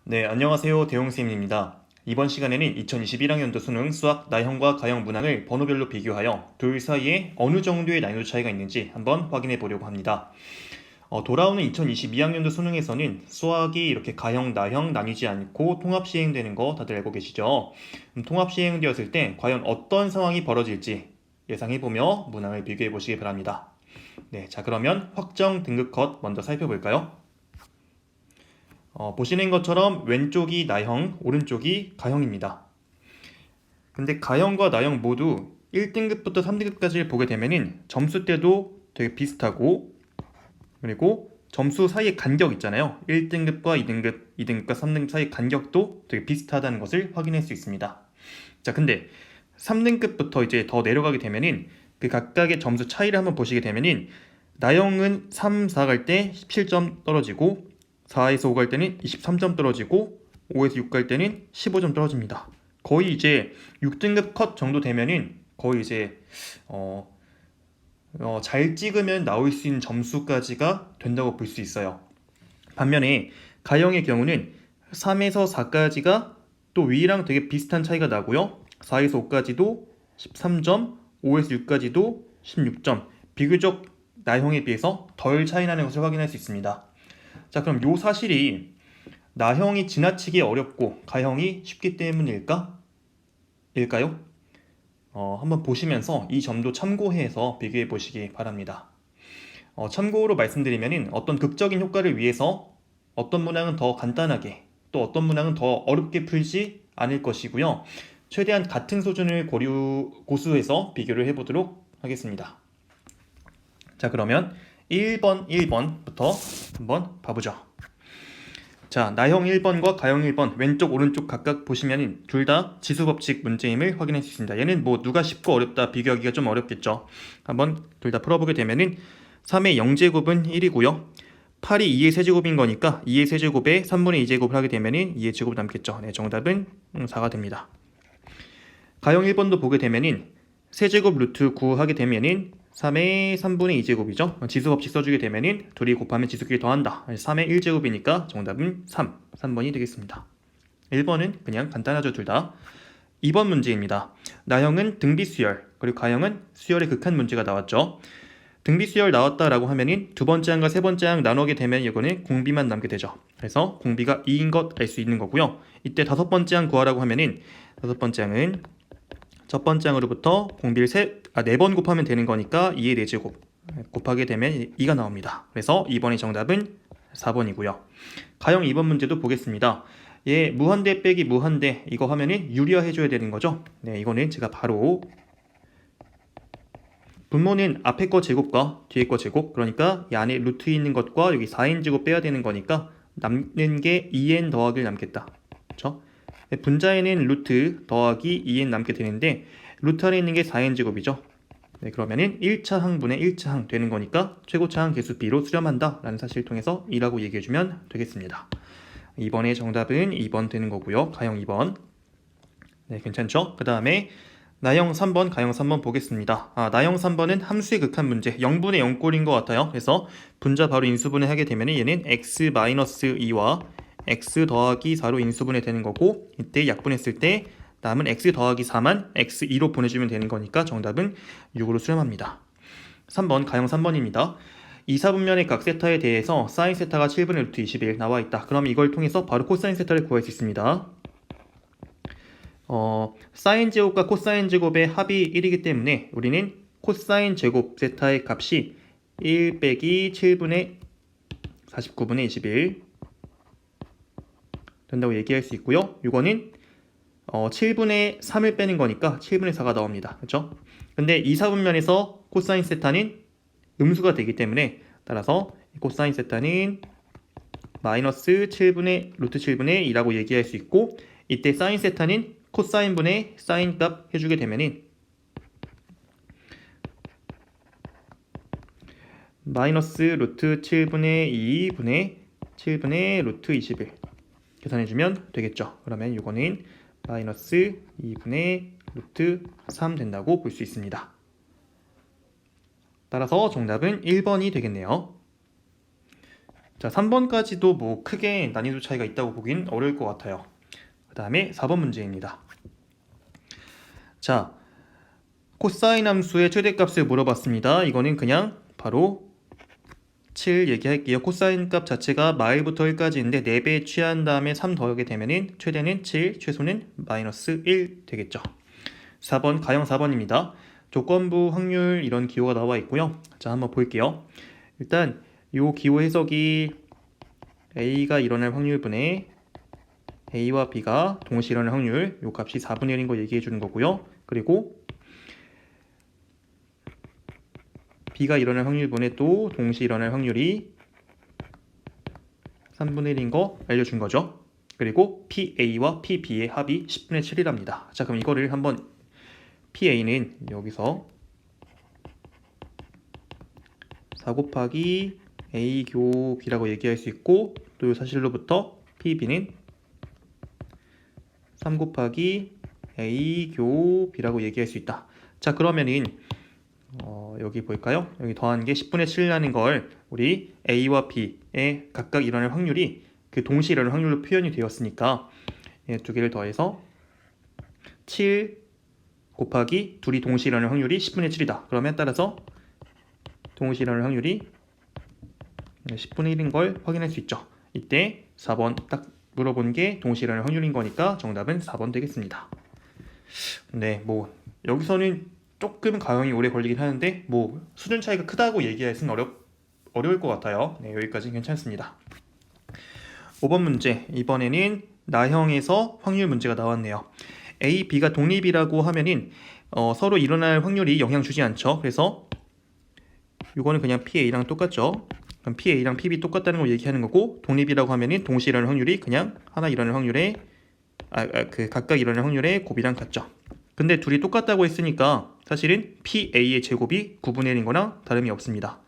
네, 안녕하세요. 대용쌤입니다. 이번 시간에는 2021학년도 수능 수학 나형과 가형 문항을 번호별로 비교하여 둘 사이에 어느 정도의 난이도 차이가 있는지 한번 확인해 보려고 합니다. 돌아오는 2022학년도 수능에서는 수학이 이렇게 가형, 나형 나뉘지 않고 통합 시행되는 거 다들 알고 계시죠? 통합 시행되었을 때 과연 어떤 상황이 벌어질지 예상해보며 문항을 비교해 보시기 바랍니다. 네, 자 그러면 확정 등급 컷 먼저 살펴볼까요? 보시는 것처럼 왼쪽이 나형, 오른쪽이 가형입니다. 근데 가형과 나형 모두 1등급부터 3등급까지를 보게 되면은 점수대도 되게 비슷하고, 그리고 점수 사이의 간격 있잖아요. 1등급과 2등급, 2등급과 3등급 사이의 간격도 되게 비슷하다는 것을 확인할 수 있습니다. 자, 근데 3등급부터 이제 더 내려가게 되면은 그 각각의 점수 차이를 한번 보시게 되면은 나형은 3, 4 갈 때 17점 떨어지고 4에서 5 갈 때는 23점 떨어지고 5에서 6 갈 때는 15점 떨어집니다. 거의 이제 6등급 컷 정도 되면은 거의 이제 잘 찍으면 나올 수 있는 점수까지가 된다고 볼 수 있어요. 반면에 가형의 경우는 3에서 4까지가 또 위랑 되게 비슷한 차이가 나고요. 4에서 5까지도 13점, 5에서 6까지도 16점. 비교적 나형에 비해서 덜 차이 나는 것을 확인할 수 있습니다. 자, 그럼 요 사실이 나형이 지나치게 어렵고 가형이 쉽기 때문일까? 일까요? 한번 보시면서 이 점도 참고해서 비교해 보시기 바랍니다. 참고로 말씀드리면 어떤 극적인 효과를 위해서 어떤 문항은 더 간단하게 또 어떤 문항은 더 어렵게 풀지 않을 것이고요. 최대한 같은 수준을 고수해서 비교를 해보도록 하겠습니다. 자, 그러면 1번부터 한번 봐보죠. 자, 나형 1번과 가형 1번 왼쪽 오른쪽 각각 보시면 둘 다 지수법칙 문제임을 확인할 수 있습니다. 얘는 뭐 누가 쉽고 어렵다 비교하기가 좀 어렵겠죠. 한번 둘 다 풀어보게 되면은 3의 0제곱은 1이고요. 8이 2의 세제곱인 거니까 2의 세제곱에 3분의 2제곱을 하게 되면은 2의 제곱 남겠죠. 네, 정답은 4가 됩니다. 가형 1번도 보게 되면은 세제곱 루트 9 하게 되면은 3의 3분의 2제곱이죠. 지수법칙 써주게 되면은 둘이 곱하면 지수끼리 더한다. 3의 1제곱이니까 정답은 3번이 되겠습니다. 1번은 그냥 간단하죠, 둘 다. 2번 문제입니다. 나형은 등비수열, 그리고 가형은 수열의 극한 문제가 나왔죠. 등비수열 나왔다라고 하면은 두 번째 항과 세 번째 항 나누게 되면 이거는 공비만 남게 되죠. 그래서 공비가 2인 것 알 수 있는 거고요. 이때 다섯 번째 항 구하라고 하면은 다섯 번째 항은 첫 번째 항으로부터 공비를 4번 곱하면 되는 거니까 2의 4제곱 곱하게 되면 2가 나옵니다. 그래서 2번의 정답은 4번이고요. 가형 2번 문제도 보겠습니다. 예, 무한대 빼기 무한대 이거 하면은 유리화 해줘야 되는 거죠. 네, 이거는 제가 바로 분모는 앞에 거 제곱과 뒤에 거 제곱, 그러니까 이 안에 루트 있는 것과 여기 4n 제곱 빼야 되는 거니까 남는 게 2n 더하기 남겠다. 그렇죠? 분자에는 루트 더하기 2n 남게 되는데 루트 안에 있는 게 4n 제곱이죠. 네, 그러면은 1차 항분의 1차 항 되는 거니까 최고차 항 계수 b로 수렴한다 라는 사실을 통해서 2라고 얘기해주면 되겠습니다. 2번의 정답은 2번 되는 거고요. 가형 2번. 네, 괜찮죠? 그 다음에 나형 3번, 가형 3번 보겠습니다. 나형 3번은 함수의 극한 문제 0분의 0꼴인 것 같아요. 그래서 분자 바로 인수분해 하게 되면 얘는 x-2와 x 더하기 4로 인수분해 되는 거고, 이때 약분했을 때 남은 x 더하기 4만 x2로 보내주면 되는 거니까 정답은 6으로 수렴합니다. 3번, 가형 3번입니다. 2, 4분면의 각 세타에 대해서 사인 세타가 7분의 루트 21 나와 있다. 그럼 이걸 통해서 바로 코사인 세타를 구할 수 있습니다. 사인 제곱과 코사인 제곱의 합이 1이기 때문에 우리는 코사인 제곱 세타의 값이 1 빼기 7분의 49분의 21 된다고 얘기할 수 있고요. 이거는 7분의 3을 빼는 거니까 7분의 4가 나옵니다. 그렇죠? 근데 2, 4분면에서 코사인 세타는 음수가 되기 때문에 따라서 코사인 세타는 마이너스 7분의 루트 7분의 2라고 얘기할 수 있고, 이때 사인 세타는 코사인분의 사인 값 해주게 되면은 마이너스 루트 7분의 2분의 7분의 루트 21 계산해주면 되겠죠. 그러면 이거는 마이너스 2분의 루트 3 된다고 볼 수 있습니다. 따라서 정답은 1번이 되겠네요. 자, 3번까지도 뭐 크게 난이도 차이가 있다고 보긴 어려울 것 같아요. 그 다음에 4번 문제입니다. 자, 코사인 함수의 최대값을 물어봤습니다. 이거는 그냥 바로 7 얘기할게요. 코사인 값 자체가 마일부터 1까지인데 4배 취한 다음에 3 더하게 되면은 최대는 7, 최소는 마이너스 1 되겠죠. 4번, 가형 4번입니다. 조건부, 확률 이런 기호가 나와 있고요. 자, 한번 볼게요. 일단 요 기호 해석이 A가 일어날 확률분의 A와 B가 동시에 일어날 확률, 요 값이 4분의 1인 거 얘기해 주는 거고요. 그리고 B가 일어날 확률분의 또 동시에 일어날 확률이 3분의 1인 거 알려준 거죠. 그리고 PA와 PB의 합이 10분의 7이랍니다. 자, 그럼 이거를 한번 PA는 여기서 4 곱하기 A 교 B라고 얘기할 수 있고, 또 이 사실로부터 PB는 3 곱하기 A 교 B라고 얘기할 수 있다. 자, 그러면은 여기 볼까요? 여기 더한 게 10분의 7이라는 걸 우리 A와 B의 각각 일어날 확률이 그 동시에 일어날 확률로 표현이 되었으니까 두 개를 더해서 7 곱하기 둘이 동시에 일어날 확률이 10분의 7이다. 그러면 따라서 동시에 일어날 확률이 10분의 1인 걸 확인할 수 있죠. 이때 4번 딱 물어본 게 동시에 일어날 확률인 거니까 정답은 4번 되겠습니다. 네, 뭐 여기서는 조금 가형이 오래 걸리긴 하는데 뭐 수준 차이가 크다고 얘기할 수는 어려울 것 같아요. 네, 여기까지는 괜찮습니다. 5번 문제, 이번에는 나형에서 확률 문제가 나왔네요. A, B가 독립이라고 하면은 서로 일어날 확률이 영향 주지 않죠. 그래서 이거는 그냥 PA랑 똑같죠. 그럼 PA랑 PB 똑같다는 걸 얘기하는 거고, 독립이라고 하면은 동시에 일어날 확률이 그냥 하나 일어날 확률에 그 각각 일어날 확률의 곱이랑 같죠. 근데 둘이 똑같다고 했으니까 사실은 PA의 제곱이 9분의 1인 거나 다름이 없습니다.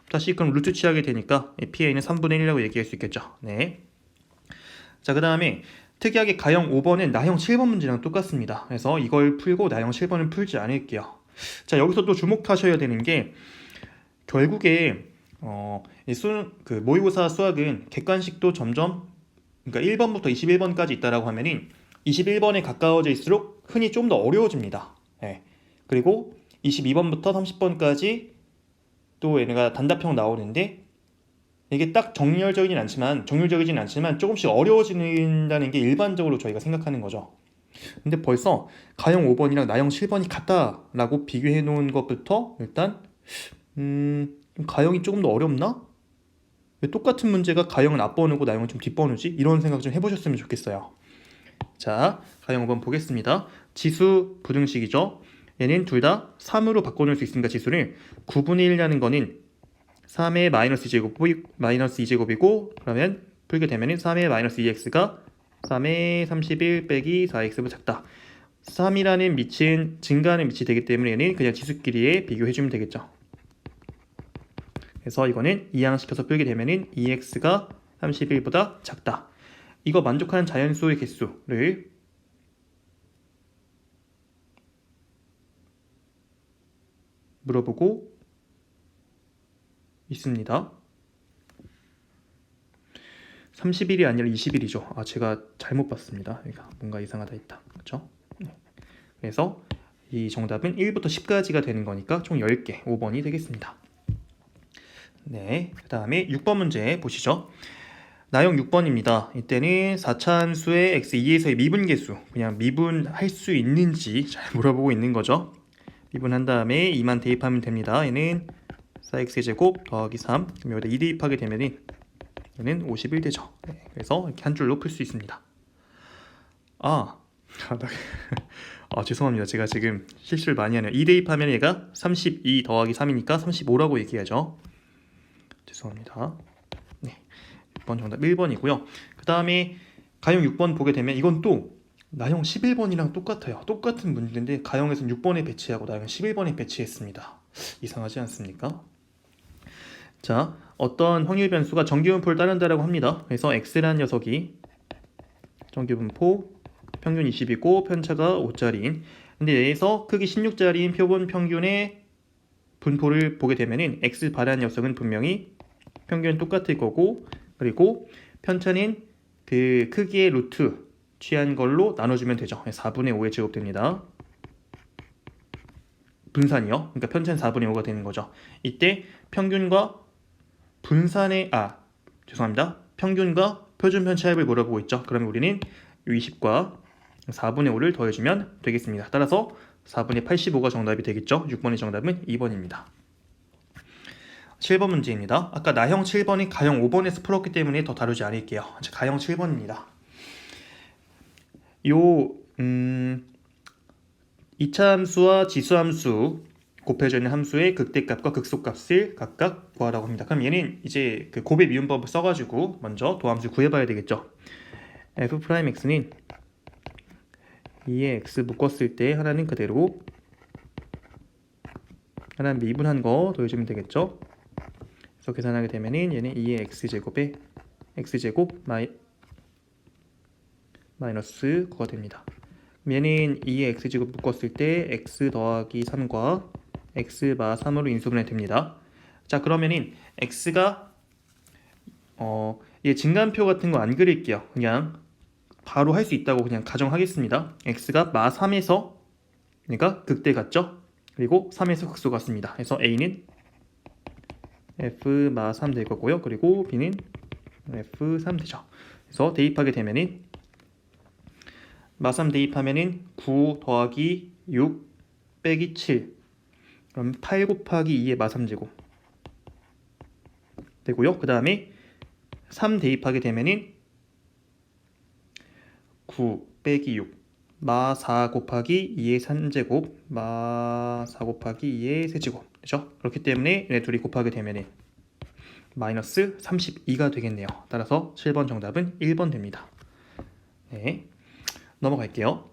다시 그럼 루트 취하게 되니까 PA는 3분의 1이라고 얘기할 수 있겠죠. 네. 자, 그 다음에 특이하게 가형 5번은 나형 7번 문제랑 똑같습니다. 그래서 이걸 풀고 나형 7번은 풀지 않을게요. 자, 여기서 또 주목하셔야 되는 게 결국에 모의고사 수학은 객관식도 점점, 그러니까 1번부터 21번까지 있다라고 하면은 21번에 가까워질수록 흔히 좀 더 어려워집니다. 네. 그리고 22번부터 30번까지 또 얘네가 단답형 나오는데 이게 딱 정렬적이진 않지만 조금씩 어려워진다는 게 일반적으로 저희가 생각하는 거죠. 근데 벌써 가형 5번이랑 나형 7번이 같다라고 비교해 놓은 것부터 일단 가형이 조금 더 어렵나? 왜 똑같은 문제가 가형은 앞번호고 나형은 좀 뒷번호지? 이런 생각 좀 해보셨으면 좋겠어요. 자, 가형 5번 보겠습니다. 지수 부등식이죠. 얘는 둘 다 3으로 바꿔놓을 수 있으니까 지수를 9분의 1이라는 거는 3의 마이너스 2제곱이고 그러면 풀게 되면은 3의 마이너스 2x가 3의 31 빼기 4x보다 작다. 3이라는 밑은 증가하는 밑이 되기 때문에 얘는 그냥 지수끼리에 비교해주면 되겠죠. 그래서 이거는 이항시켜서 풀게 되면은 2x가 31보다 작다. 이거 만족하는 자연수의 개수를 물어보고 있습니다. 30일이 아니라 20일이죠. 제가 잘못 봤습니다. 여기가 뭔가 이상하다 했다. 그렇죠? 네. 그래서 이 정답은 1부터 10까지가 되는 거니까 총 10개, 5번이 되겠습니다. 네, 그 다음에 6번 문제 보시죠. 나형 6번입니다. 이때는 4차함수의 x2에서의 미분계수, 그냥 미분할 수 있는지 잘 물어보고 있는 거죠. 미분한 다음에 2만 대입하면 됩니다. 얘는 4x제곱 더하기 3, 그럼 여기다 2 대입하게 되면 얘는 51 되죠. 네, 그래서 이렇게 한 줄로 풀 수 있습니다. 죄송합니다. 제가 지금 실수를 많이 하네요. 2 대입하면 얘가 32 더하기 3이니까 35라고 얘기하죠. 죄송합니다. 네, 6번 정답 1번이고요. 그 다음에 가형 6번 보게 되면 이건 또 나형 11번이랑 똑같아요. 똑같은 문제인데 가형에서는 6번에 배치하고 나형 11번에 배치했습니다. 이상하지 않습니까? 자, 어떤 확률 변수가 정기분포를 따른다라고 합니다. 그래서 x라는 녀석이 정기분포 평균 20이고 편차가 5짜리인, 근데 얘에서 크기 16짜리인 표본 평균의 분포를 보게 되면은 x 바라는 녀석은 분명히 평균은 똑같을 거고 그리고 편차는 그 크기의 루트 취한 걸로 나눠주면 되죠. 4분의 5의 제곱 됩니다. 분산이요. 그러니까 편차는 4분의 5가 되는 거죠. 이때 평균과 평균과 표준 편차합을 물어보고 있죠. 그러면 우리는 20과 4분의 5를 더해주면 되겠습니다. 따라서 4분의 85가 정답이 되겠죠. 6번의 정답은 2번입니다. 7번 문제입니다. 아까 나형 7번이 가형 5번에서 풀었기 때문에 더 다루지 않을게요. 가형 7번입니다. 요 2차 함수와 지수 함수 곱해져 있는 함수의 극대값과 극소값을 각각 구하라고 합니다. 그럼 얘는 이제 그 곱의 미분법을 써가지고 먼저 도함수 구해봐야 되겠죠. f'x는 2의 x 묶었을 때 하나는 그대로, 하나는 미분한 거 더해주면 되겠죠. 그래서 계산하게 되면은 얘는 2의 x제곱에 x제곱 마이너스 9가 됩니다. 얘는 2의 x제곱 묶었을 때 x 더하기 3과 x 마 3으로 인수분해 됩니다. 자, 그러면은 x가 얘 증간표 같은 거 안 그릴게요. 그냥 바로 할 수 있다고 그냥 가정하겠습니다. x가 마 3에서 그러니까 극대 같죠? 그리고 3에서 극소 같습니다. 그래서 a는 f 마 3 될 거고요. 그리고 b는 f3 되죠. 그래서 대입하게 되면은 마 3 대입하면은 9 더하기 6 빼기 7, 그럼 8 곱하기 2의 마 3제곱 되고요. 그 다음에 3 대입하게 되면은 9 빼기 6 마 4 곱하기 2의 3제곱 마 4 곱하기 2의 세제곱 그렇죠? 그렇기 때문에 얘네 둘이 곱하게 되면은 마이너스 32가 되겠네요. 따라서 7번 정답은 1번 됩니다. 네, 넘어갈게요.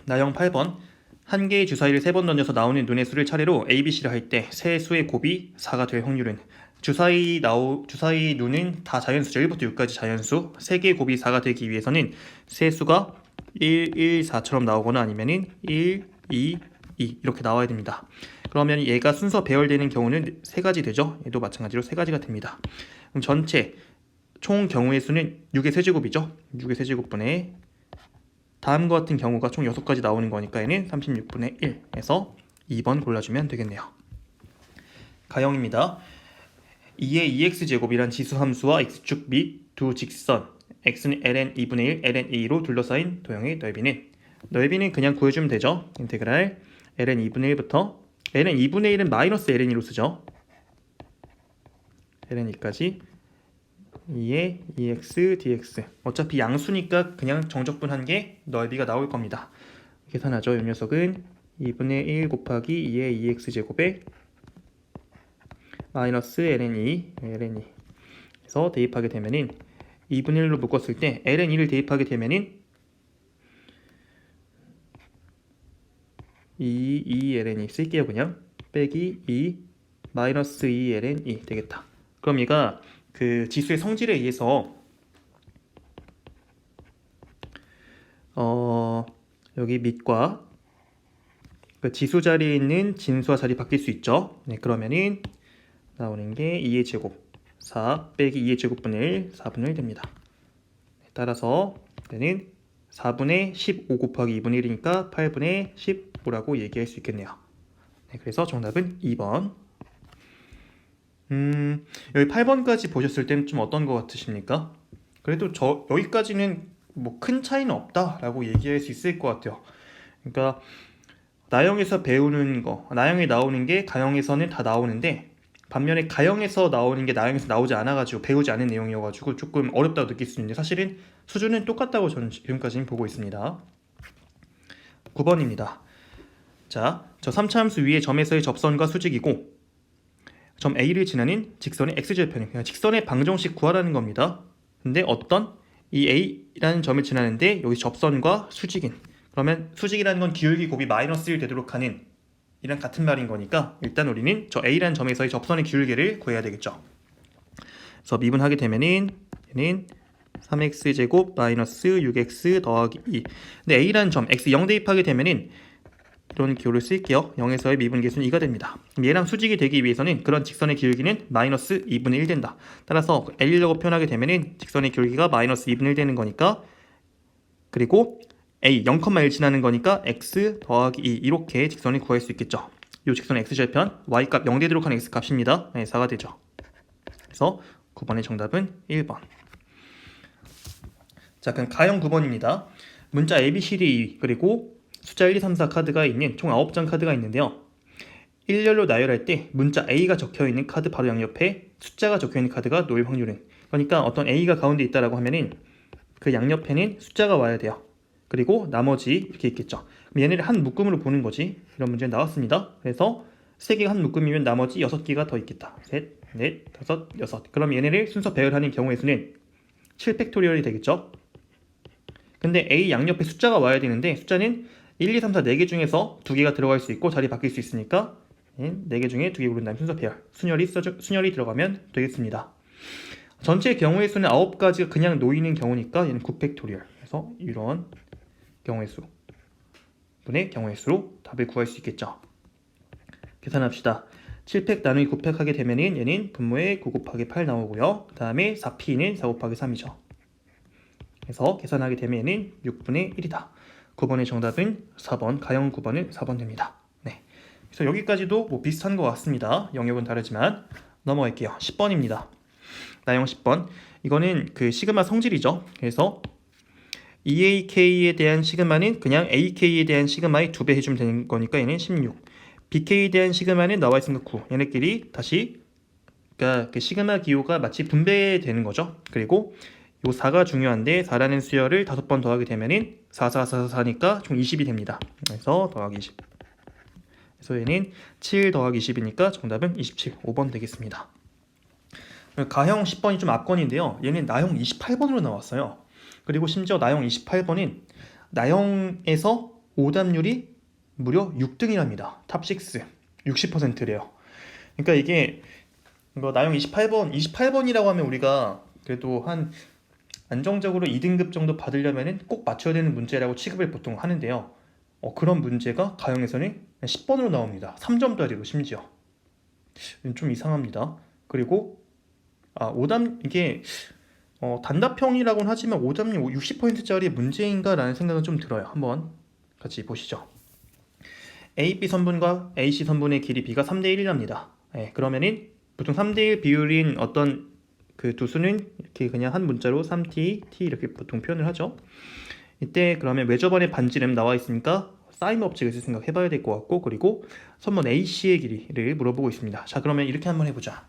나형 8번 한 개의 주사위를 3번 던져서 나오는 눈의 수를 차례로 A, B, C를 할 때 세 수의 곱이 4가 될 확률은, 주사위 눈은 다 자연수죠. 1부터 6까지 자연수. 3개의 곱이 4가 되기 위해서는 세 수가 1, 1, 4처럼 나오거나 아니면은 1, 2, 2 이렇게 나와야 됩니다. 그러면 얘가 순서 배열되는 경우는 3가지 되죠. 얘도 마찬가지로 3가지가 됩니다. 그럼 전체 총 경우의 수는 6의 세제곱이죠. 6의 세제곱분의 다음과 같은 경우가 총 6가지 나오는 거니까 얘는 36분의 1에서 2번 골라주면 되겠네요. 가형입니다. 2의 2x제곱이란 지수함수와 x축 및 두 직선 x는 ln 2분의 1, ln 2로 둘러싸인 도형의 넓이는 그냥 구해주면 되죠. 인테그랄 ln 2분의 1부터 ln 2분의 1은 마이너스 ln 2로 쓰죠. ln 2까지 2의 2x dx, 어차피 양수니까 그냥 정적분한 게 넓이가 나올 겁니다. 계산하죠. 이 녀석은 2분의 1 곱하기 2의 2x제곱에 마이너스 ln2 그래서 대입하게 되면은 2분의 1로 묶었을 때 ln2를 대입하게 되면은 2ln2 쓸게요. 그냥 빼기 2 마이너스 2ln2 되겠다. 그럼 얘가 그 지수의 성질에 의해서 여기 밑과 그 지수 자리에 있는 진수와 자리 바뀔 수 있죠. 네, 그러면은 나오는 게 2의 제곱 4 빼기 2의 제곱분의 1 4분의 1 됩니다. 네, 따라서 얘는 4분의 15 곱하기 2분의 1이니까 8분의 15라고 얘기할 수 있겠네요. 네, 그래서 정답은 2번. 여기 8번까지 보셨을 때는 좀 어떤 것 같으십니까? 그래도 여기까지는 뭐 큰 차이는 없다라고 얘기할 수 있을 것 같아요. 그러니까 나형에서 배우는 거, 나형에 나오는 게 가형에서는 다 나오는데 반면에 가형에서 나오는 게 나형에서 나오지 않아가지고 배우지 않은 내용이어가지고 조금 어렵다고 느낄 수 있는데 사실은 수준은 똑같다고 저는 지금까지는 보고 있습니다. 9번입니다. 자, 저 3차 함수 위에 점에서의 접선과 수직이고 점 A를 지나는 직선의 x절편이 그냥 직선의 방정식 구하라는 겁니다. 근데 어떤 이 A라는 점을 지나는데 여기 접선과 수직인, 그러면 수직이라는 건 기울기 곱이 마이너스 1 되도록 하는 이랑 같은 말인 거니까 일단 우리는 저 A라는 점에서의 접선의 기울기를 구해야 되겠죠. 그래서 미분하게 되면은 얘는 3x제곱 마이너스 6x 더하기 2. 근데 A라는 점 x 0 대입하게 되면은 이런 기호를 쓸게요. 0에서의 미분계수는 2가 됩니다. 얘랑 수직이 되기 위해서는 그런 직선의 기울기는 마이너스 2분의 1 된다. 따라서 L이라고 표현하게 되면은 직선의 기울기가 마이너스 2분의 1 되는 거니까, 그리고 A 0,1 지나는 거니까 x 더하기 2 이렇게 직선을 구할 수 있겠죠. 이 직선의 x절편 y값 0 되도록 하는 x값입니다. 네, 4가 되죠. 그래서 9번의 정답은 1번. 자, 그럼 가형 9번입니다. 문자 A, B, C, D, 그리고 숫자 1, 2, 3, 4 카드가 있는 총 9장 카드가 있는데요. 일렬로 나열할 때 문자 A가 적혀있는 카드 바로 양옆에 숫자가 적혀있는 카드가 놓일 확률은, 그러니까 어떤 A가 가운데 있다라고 하면은 그 양옆에는 숫자가 와야 돼요. 그리고 나머지 이렇게 있겠죠. 그럼 얘네를 한 묶음으로 보는 거지. 이런 문제 나왔습니다. 그래서 3개가 한 묶음이면 나머지 6개가 더 있겠다. 셋, 넷, 다섯, 여섯. 그럼 얘네를 순서 배열하는 경우의 수는 7팩토리얼이 되겠죠. 근데 A 양옆에 숫자가 와야 되는데 숫자는 1, 2, 3, 4, 4개 중에서 2개가 들어갈 수 있고 자리 바뀔 수 있으니까 4개 중에 2개 고른 다음 순서 배열, 순열이 들어가면 되겠습니다. 전체 경우의 수는 9가지가 그냥 놓이는 경우니까 얘는 9팩토리얼. 그래서 이런 경우의 수 분의 경우의 수로 답을 구할 수 있겠죠. 계산합시다. 7팩 나누기 9팩 하게 되면은 얘는 분모에 9 곱하기 8 나오고요. 그 다음에 4p는 4 곱하기 3이죠. 그래서 계산하게 되면 얘는 6분의 1이다. 9번의 정답은 4번, 가형 9번은 4번 됩니다. 네. 그래서 여기까지도 뭐 비슷한 것 같습니다. 영역은 다르지만 넘어갈게요. 10번입니다. 나형 10번. 이거는 그 시그마 성질이죠. 그래서 EAK에 대한 시그마는 그냥 AK에 대한 시그마의 2배 해주면 되는 거니까 얘는 16. BK에 대한 시그마는 나와 있으니까 9. 얘네끼리 다시, 그러니까 그 시그마 기호가 마치 분배되는 거죠. 그리고 요 4가 중요한데 4라는 수열을 5번 더하게 되면은 4, 4, 4, 4니까 총 20이 됩니다. 그래서 더하기 20. 그래서 얘는 7 더하기 20이니까 정답은 27, 5번 되겠습니다. 가형 10번이 좀 앞권인데요. 얘는 나형 28번으로 나왔어요. 그리고 심지어 나형 28번은 나형에서 오답률이 무려 6등이랍니다. 탑6 60%래요. 그러니까 이게 나형 28번이라고 하면 우리가 그래도 한 안정적으로 2등급 정도 받으려면 꼭 맞춰야 되는 문제라고 취급을 보통 하는데요. 그런 문제가 가형에서는 10번으로 나옵니다. 3점짜리로 심지어. 좀 이상합니다. 그리고 오답 이게 단답형이라고는 하지만 오답률 60%짜리 문제인가 라는 생각은 좀 들어요. 한번 같이 보시죠. AB 선분과 AC 선분의 길이 B가 3대 1이랍니다. 네, 그러면은 보통 3대 1 비율인 어떤 그 두 수는 이렇게 그냥 한 문자로 3t, t 이렇게 보통 표현을 하죠. 이때 그러면 외접원의 반지름 나와 있으니까 사인 법칙을 생각해 봐야 될 것 같고, 그리고 선분 AC의 길이를 물어보고 있습니다. 자, 그러면 이렇게 한번 해보자.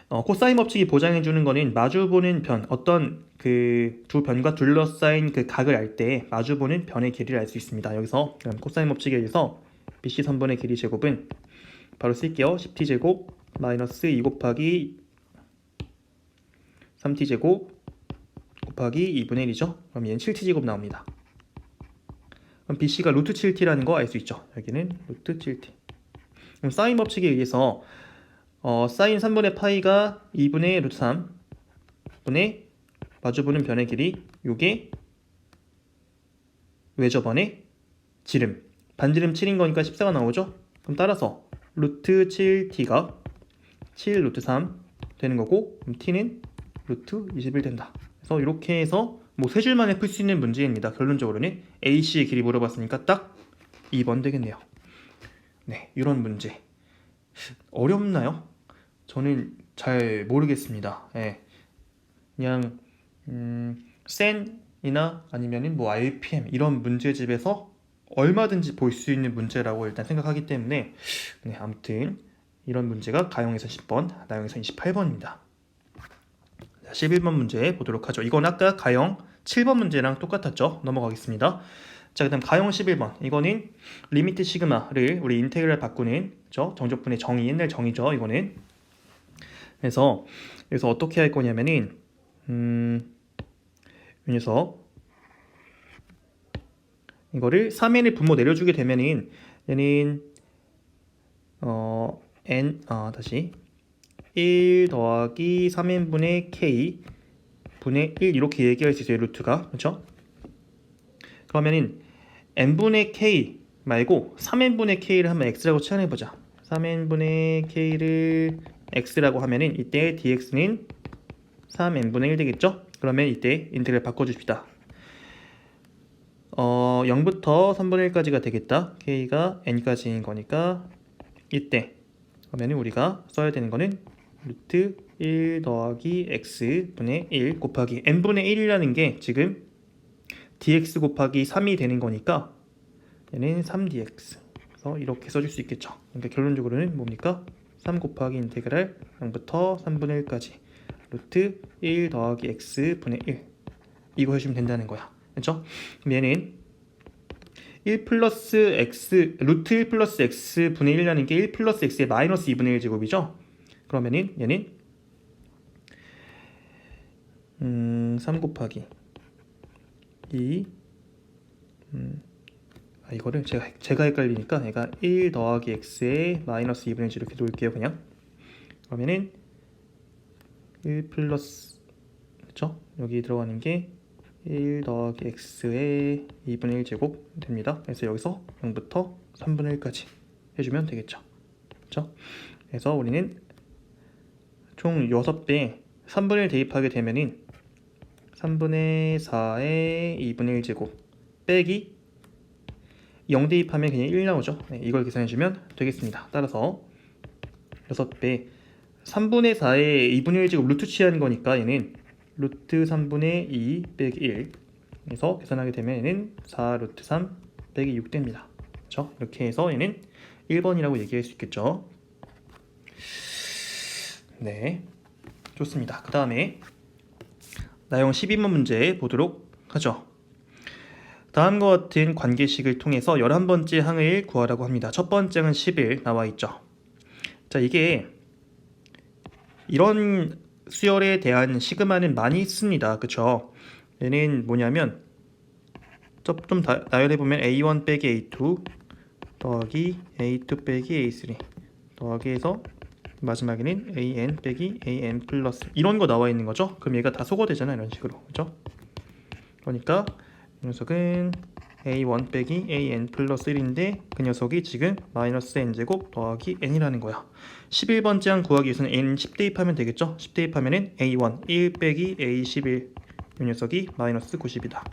코사인 법칙이 보장해 주는 거는 마주보는 변, 어떤 그 두 변과 둘러싸인 그 각을 알 때 마주보는 변의 길이를 알 수 있습니다. 여기서 코사인 법칙에 의해서 BC 선분의 길이 제곱은 바로 쓸게요. 10t 제곱 마이너스 2 곱하기 3t 제곱 곱하기 2분의 1이죠. 그럼 얘는 7t 제곱 나옵니다. 그럼 BC가 루트 7t라는 거 알 수 있죠. 여기는 루트 7t. 그럼 사인 법칙에 의해서 사인 3분의 파이가 2분의 루트 3분의 마주보는 변의 길이, 요게 외접원의 지름, 반지름 7인 거니까 14가 나오죠. 그럼 따라서 루트 7t가 7 루트 3 되는 거고, 그럼 t는 루트 21 된다. 그래서 이렇게 해서 뭐 세 줄 만에 풀 수 있는 문제입니다. 결론적으로는 AC의 길이 물어봤으니까 딱 2번 되겠네요. 네, 이런 문제 어렵나요? 저는 잘 모르겠습니다. 네. 그냥 센이나 아니면은 뭐 RPM 이런 문제집에서 얼마든지 볼 수 있는 문제라고 일단 생각하기 때문에, 네, 아무튼 이런 문제가 가형에서 10번, 나형에서 28번입니다. 11번 문제 보도록 하죠. 이건 아까 가형 7번 문제랑 똑같았죠. 넘어가겠습니다. 자, 그 다음 가형 11번. 이거는 리미트 시그마를 우리 인테그랄 바꾸는 정적분의 정의, 옛날 정의죠. 이거는. 그래서 여기서 어떻게 할 거냐면은 이 녀석 이거를 3n을 분모 내려주게 되면은 얘는 다시 1 더하기 3n분의 k 분의 1 이렇게 얘기할 수 있어요. 루트가. 그렇죠? 그러면은 n분의 k 말고 3n분의 k를 한번 x라고 치환해보자. 3n분의 k를 x라고 하면은 이때 dx는 3n분의 1 되겠죠? 그러면 이때 인테그랄 바꿔줍시다. 0부터 3분의 1까지가 되겠다. k가 n까지인 거니까 이때 그러면 우리가 써야 되는 거는 루트 1 더하기 x분의 1 곱하기 n분의 1이라는 게 지금 dx 곱하기 3이 되는 거니까 얘는 3dx. 그래서 이렇게 써줄 수 있겠죠. 그러니까 결론적으로는 뭡니까? 3 곱하기 인테그랄 0부터 3분의 1까지 루트 1 더하기 x분의 1 이거 해주면 된다는 거야. 그렇죠? 그럼 얘는 1 플러스 x 루트 1 플러스 x분의 1이라는 게 1 플러스 x의 마이너스 2분의 1 제곱이죠. 그러면은 얘는 3 곱하기 2 이거를 제가 헷갈리니까 얘가 1 더하기 x의 마이너스 2분의 1 이렇게 놓을게요. 그냥 그러면은 1 플러스 그렇죠? 여기 들어가는 게 1 더하기 x의 2분의 1 제곱 됩니다. 그래서 여기서 0부터 3분의 1까지 해주면 되겠죠. 그렇죠? 그래서 우리는 총 6배 3분의 1 대입하게 되면은 3분의 4의 2분의 1 제곱 빼기 0 대입하면 그냥 1 나오죠. 네, 이걸 계산해주면 되겠습니다. 따라서 6배 3분의 4의 2분의 1 제곱 루트 취하는 거니까 얘는 루트 3분의 2 빼기 1 그래서 계산하게 되면 얘는 4 루트 3 빼기 6 됩니다. 그렇죠? 이렇게 해서 얘는 1번이라고 얘기할 수 있겠죠. 네, 좋습니다. 그 다음에 나형 12번 문제 보도록 하죠. 다음과 같은 관계식을 통해서 11번째 항을 구하라고 합니다. 첫 번째 항은 11 나와 있죠. 자, 이게 이런 수열에 대한 시그마는 많이 씁니다. 그쵸? 얘는 뭐냐면 좀 나열해보면 A1 빼기 A2 더하기 A2 빼기 A3 더하기 해서 마지막에는 AN 빼기 AN 플러스 이런 거 나와 있는 거죠. 그럼 얘가 다 소거되잖아. 이런 식으로. 그죠? 그러니까 이 녀석은 A1 빼기 AN 플러스 1인데 그 녀석이 지금 마이너스 n제곱 더하기 n이라는 거야. 11번째 항 구하기 위해서는 n 10 대입하면 되겠죠. 10 대입하면은 A1 1 빼기 A11 이 녀석이 마이너스 90이다.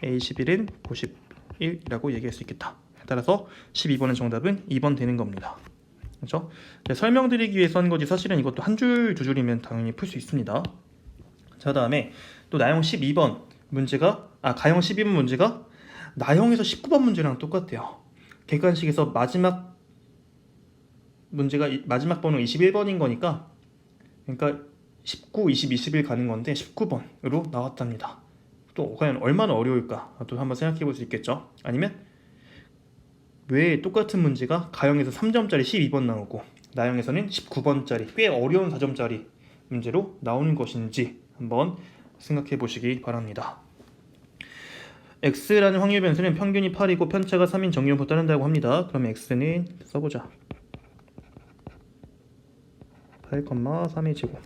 A11은 91이라고 얘기할 수 있겠다. 따라서 12번의 정답은 2번 되는 겁니다. 그렇죠? 설명드리기 위해서 한 거지 사실은 이것도 한 줄 두 줄이면 당연히 풀 수 있습니다. 자, 다음에 또 나형 12번 문제가 가형 12번 문제가 나형에서 19번 문제랑 똑같아요. 객관식에서 마지막 문제가 마지막 번호 21번인 거니까 그러니까 19, 20, 21 가는 건데 19번으로 나왔답니다. 또 과연 얼마나 어려울까 또 한번 생각해 볼 수 있겠죠. 아니면 왜 똑같은 문제가 가형에서 3점짜리 12번 나오고 나형에서는 19번짜리 꽤 어려운 4점짜리 문제로 나오는 것인지 한번 생각해 보시기 바랍니다. x라는 확률 변수는 평균이 8이고 편차가 3인 정규분포 따른다고 합니다. 그럼 x는 써보자. 8,3의 제곱.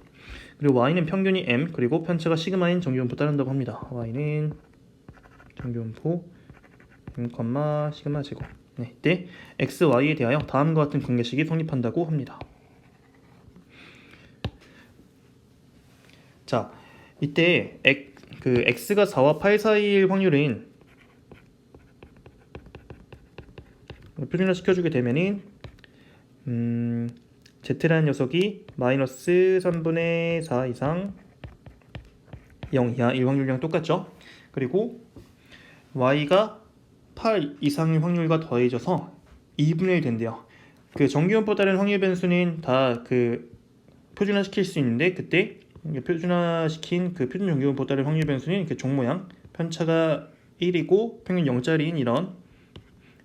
그리고 y는 평균이 m 그리고 편차가 시그마인 정규분포 따른다고 합니다. y는 정규분포 m, 시그마 제곱. 네, 이때 x, y에 대하여 다음과 같은 관계식이 성립한다고 합니다. 자, 이때 x가 4와 8 사이일 확률은 표준화 시켜주게 되면은 z라는 녀석이 마이너스 3분의 4 이상 0 이하 이 확률이랑 똑같죠. 그리고 y가 8 이상의 확률과 더해져서 2분의 1 된대요. 그 정규분포 따른 확률 변수는 다 표준화 시킬 수 있는데 그때 표준화시킨 표준 정규분포 따른 확률 변수는 이렇게 종 모양 편차가 1이고 평균 0짜리인 이런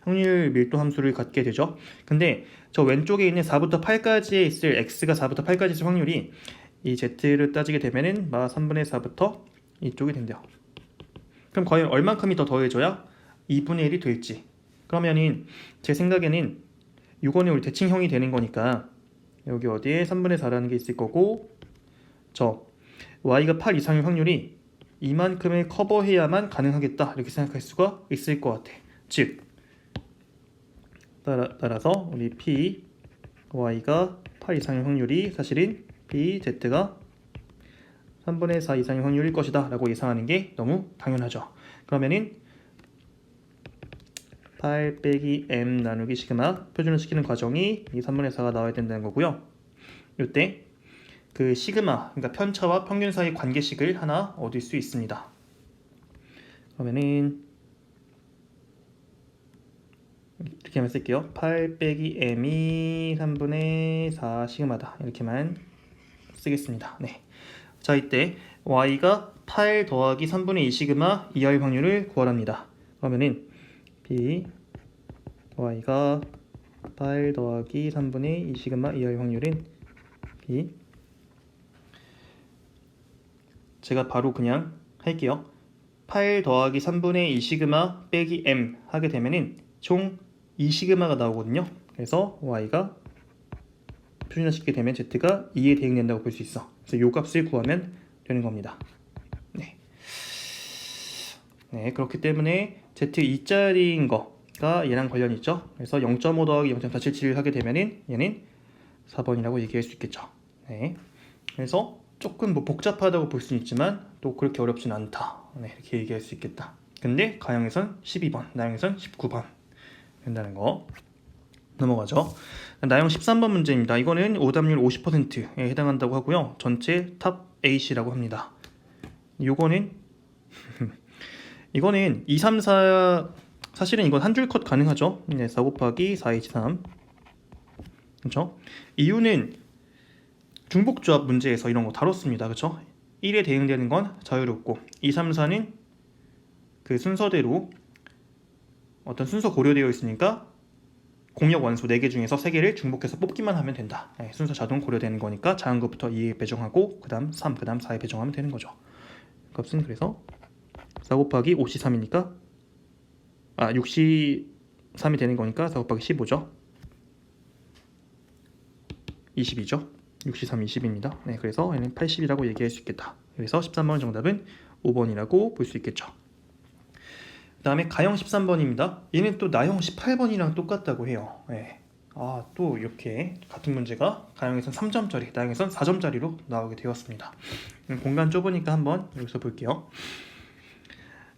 확률 밀도 함수를 갖게 되죠. 근데 저 왼쪽에 있는 4부터 8까지에 있을 x가 4부터 8까지 있을 확률이 이 z를 따지게 되면은 3분의 4부터 이쪽이 된대요. 그럼 과연 얼만큼이 더 더해져야 2분의 1이 될지. 그러면은 제 생각에는 이거는 우리 대칭형이 되는 거니까 여기 어디에 3분의 4라는 게 있을 거고 저 y가 8 이상의 확률이 이만큼을 커버해야만 가능하겠다 이렇게 생각할 수가 있을 것 같아. 즉 따라서 우리 P, Y가 8 이상의 확률이 사실은 P, Z가 3분의 4 이상의 확률일 것이다 라고 예상하는 게 너무 당연하죠. 그러면은 8 빼기 m 나누기 시그마 표준을 시키는 과정이 이 3분의 4가 나와야 된다는 거고요. 이때 그 시그마, 그러니까 편차와 평균 사이 관계식을 하나 얻을 수 있습니다. 그러면은 이렇게만 쓸게요. 8 빼기 m이 3분의 4 시그마다 이렇게만 쓰겠습니다. 네. 자, 이때 y가 8 더하기 3분의 2 시그마 이하의 확률을 구하랍니다. 그러면은 b y가 8 더하기 3분의 2 시그마 이하의 확률은 b, 제가 바로 그냥 할게요. 8 더하기 3분의 2 시그마 빼기 m 하게 되면은 총 2 시그마가 나오거든요. 그래서 y가 표준화시키게 되면 z가 2에 대응된다고 볼 수 있어. 그래서 이 값을 구하면 되는 겁니다. 네. 네, 그렇기 때문에 z 2짜리인 거가 얘랑 관련이 있죠. 그래서 0.5 더하기 0.477을 하게 되면은 얘는 4번이라고 얘기할 수 있겠죠. 네. 그래서 조금 뭐 복잡하다고 볼 수는 있지만 또 그렇게 어렵진 않다. 네, 이렇게 얘기할 수 있겠다. 근데 가형에선 12번, 나형에선 19번 된다는 거. 넘어가죠. 나형 13번 문제입니다. 이거는 오답률 50%에 해당한다고 하고요. 전체 탑 A씨라고 합니다. 요거는 이거는 2, 3, 4 사실은 이건 한 줄 컷 가능하죠. 네, 4 곱하기 4H3 그렇죠? 이유는 중복조합 문제에서 이런 거 다뤘습니다. 그렇죠? 1에 대응되는 건 자유롭고 2, 3, 4는 그 순서대로 어떤 순서 고려되어 있으니까 공역 원소 4개 중에서 3개를 중복해서 뽑기만 하면 된다. 네, 순서 자동 고려되는 거니까 작은 것부터 2에 배정하고 그 다음 3, 그 다음 4에 배정하면 되는 거죠. 값은 그래서 4 곱하기 5C3이니까 6C3이 되는 거니까 4 곱하기 15죠. 20이죠. 6C3 20입니다. 네, 그래서 얘는 80이라고 얘기할 수 있겠다. 그래서 13번 정답은 5번이라고 볼 수 있겠죠. 그 다음에 가형 13번입니다. 얘는 또 나형 18번이랑 똑같다고 해요. 네. 또 이렇게 같은 문제가 가형에선 3점짜리, 나형에선 4점짜리로 나오게 되었습니다. 공간 좁으니까 한번 여기서 볼게요.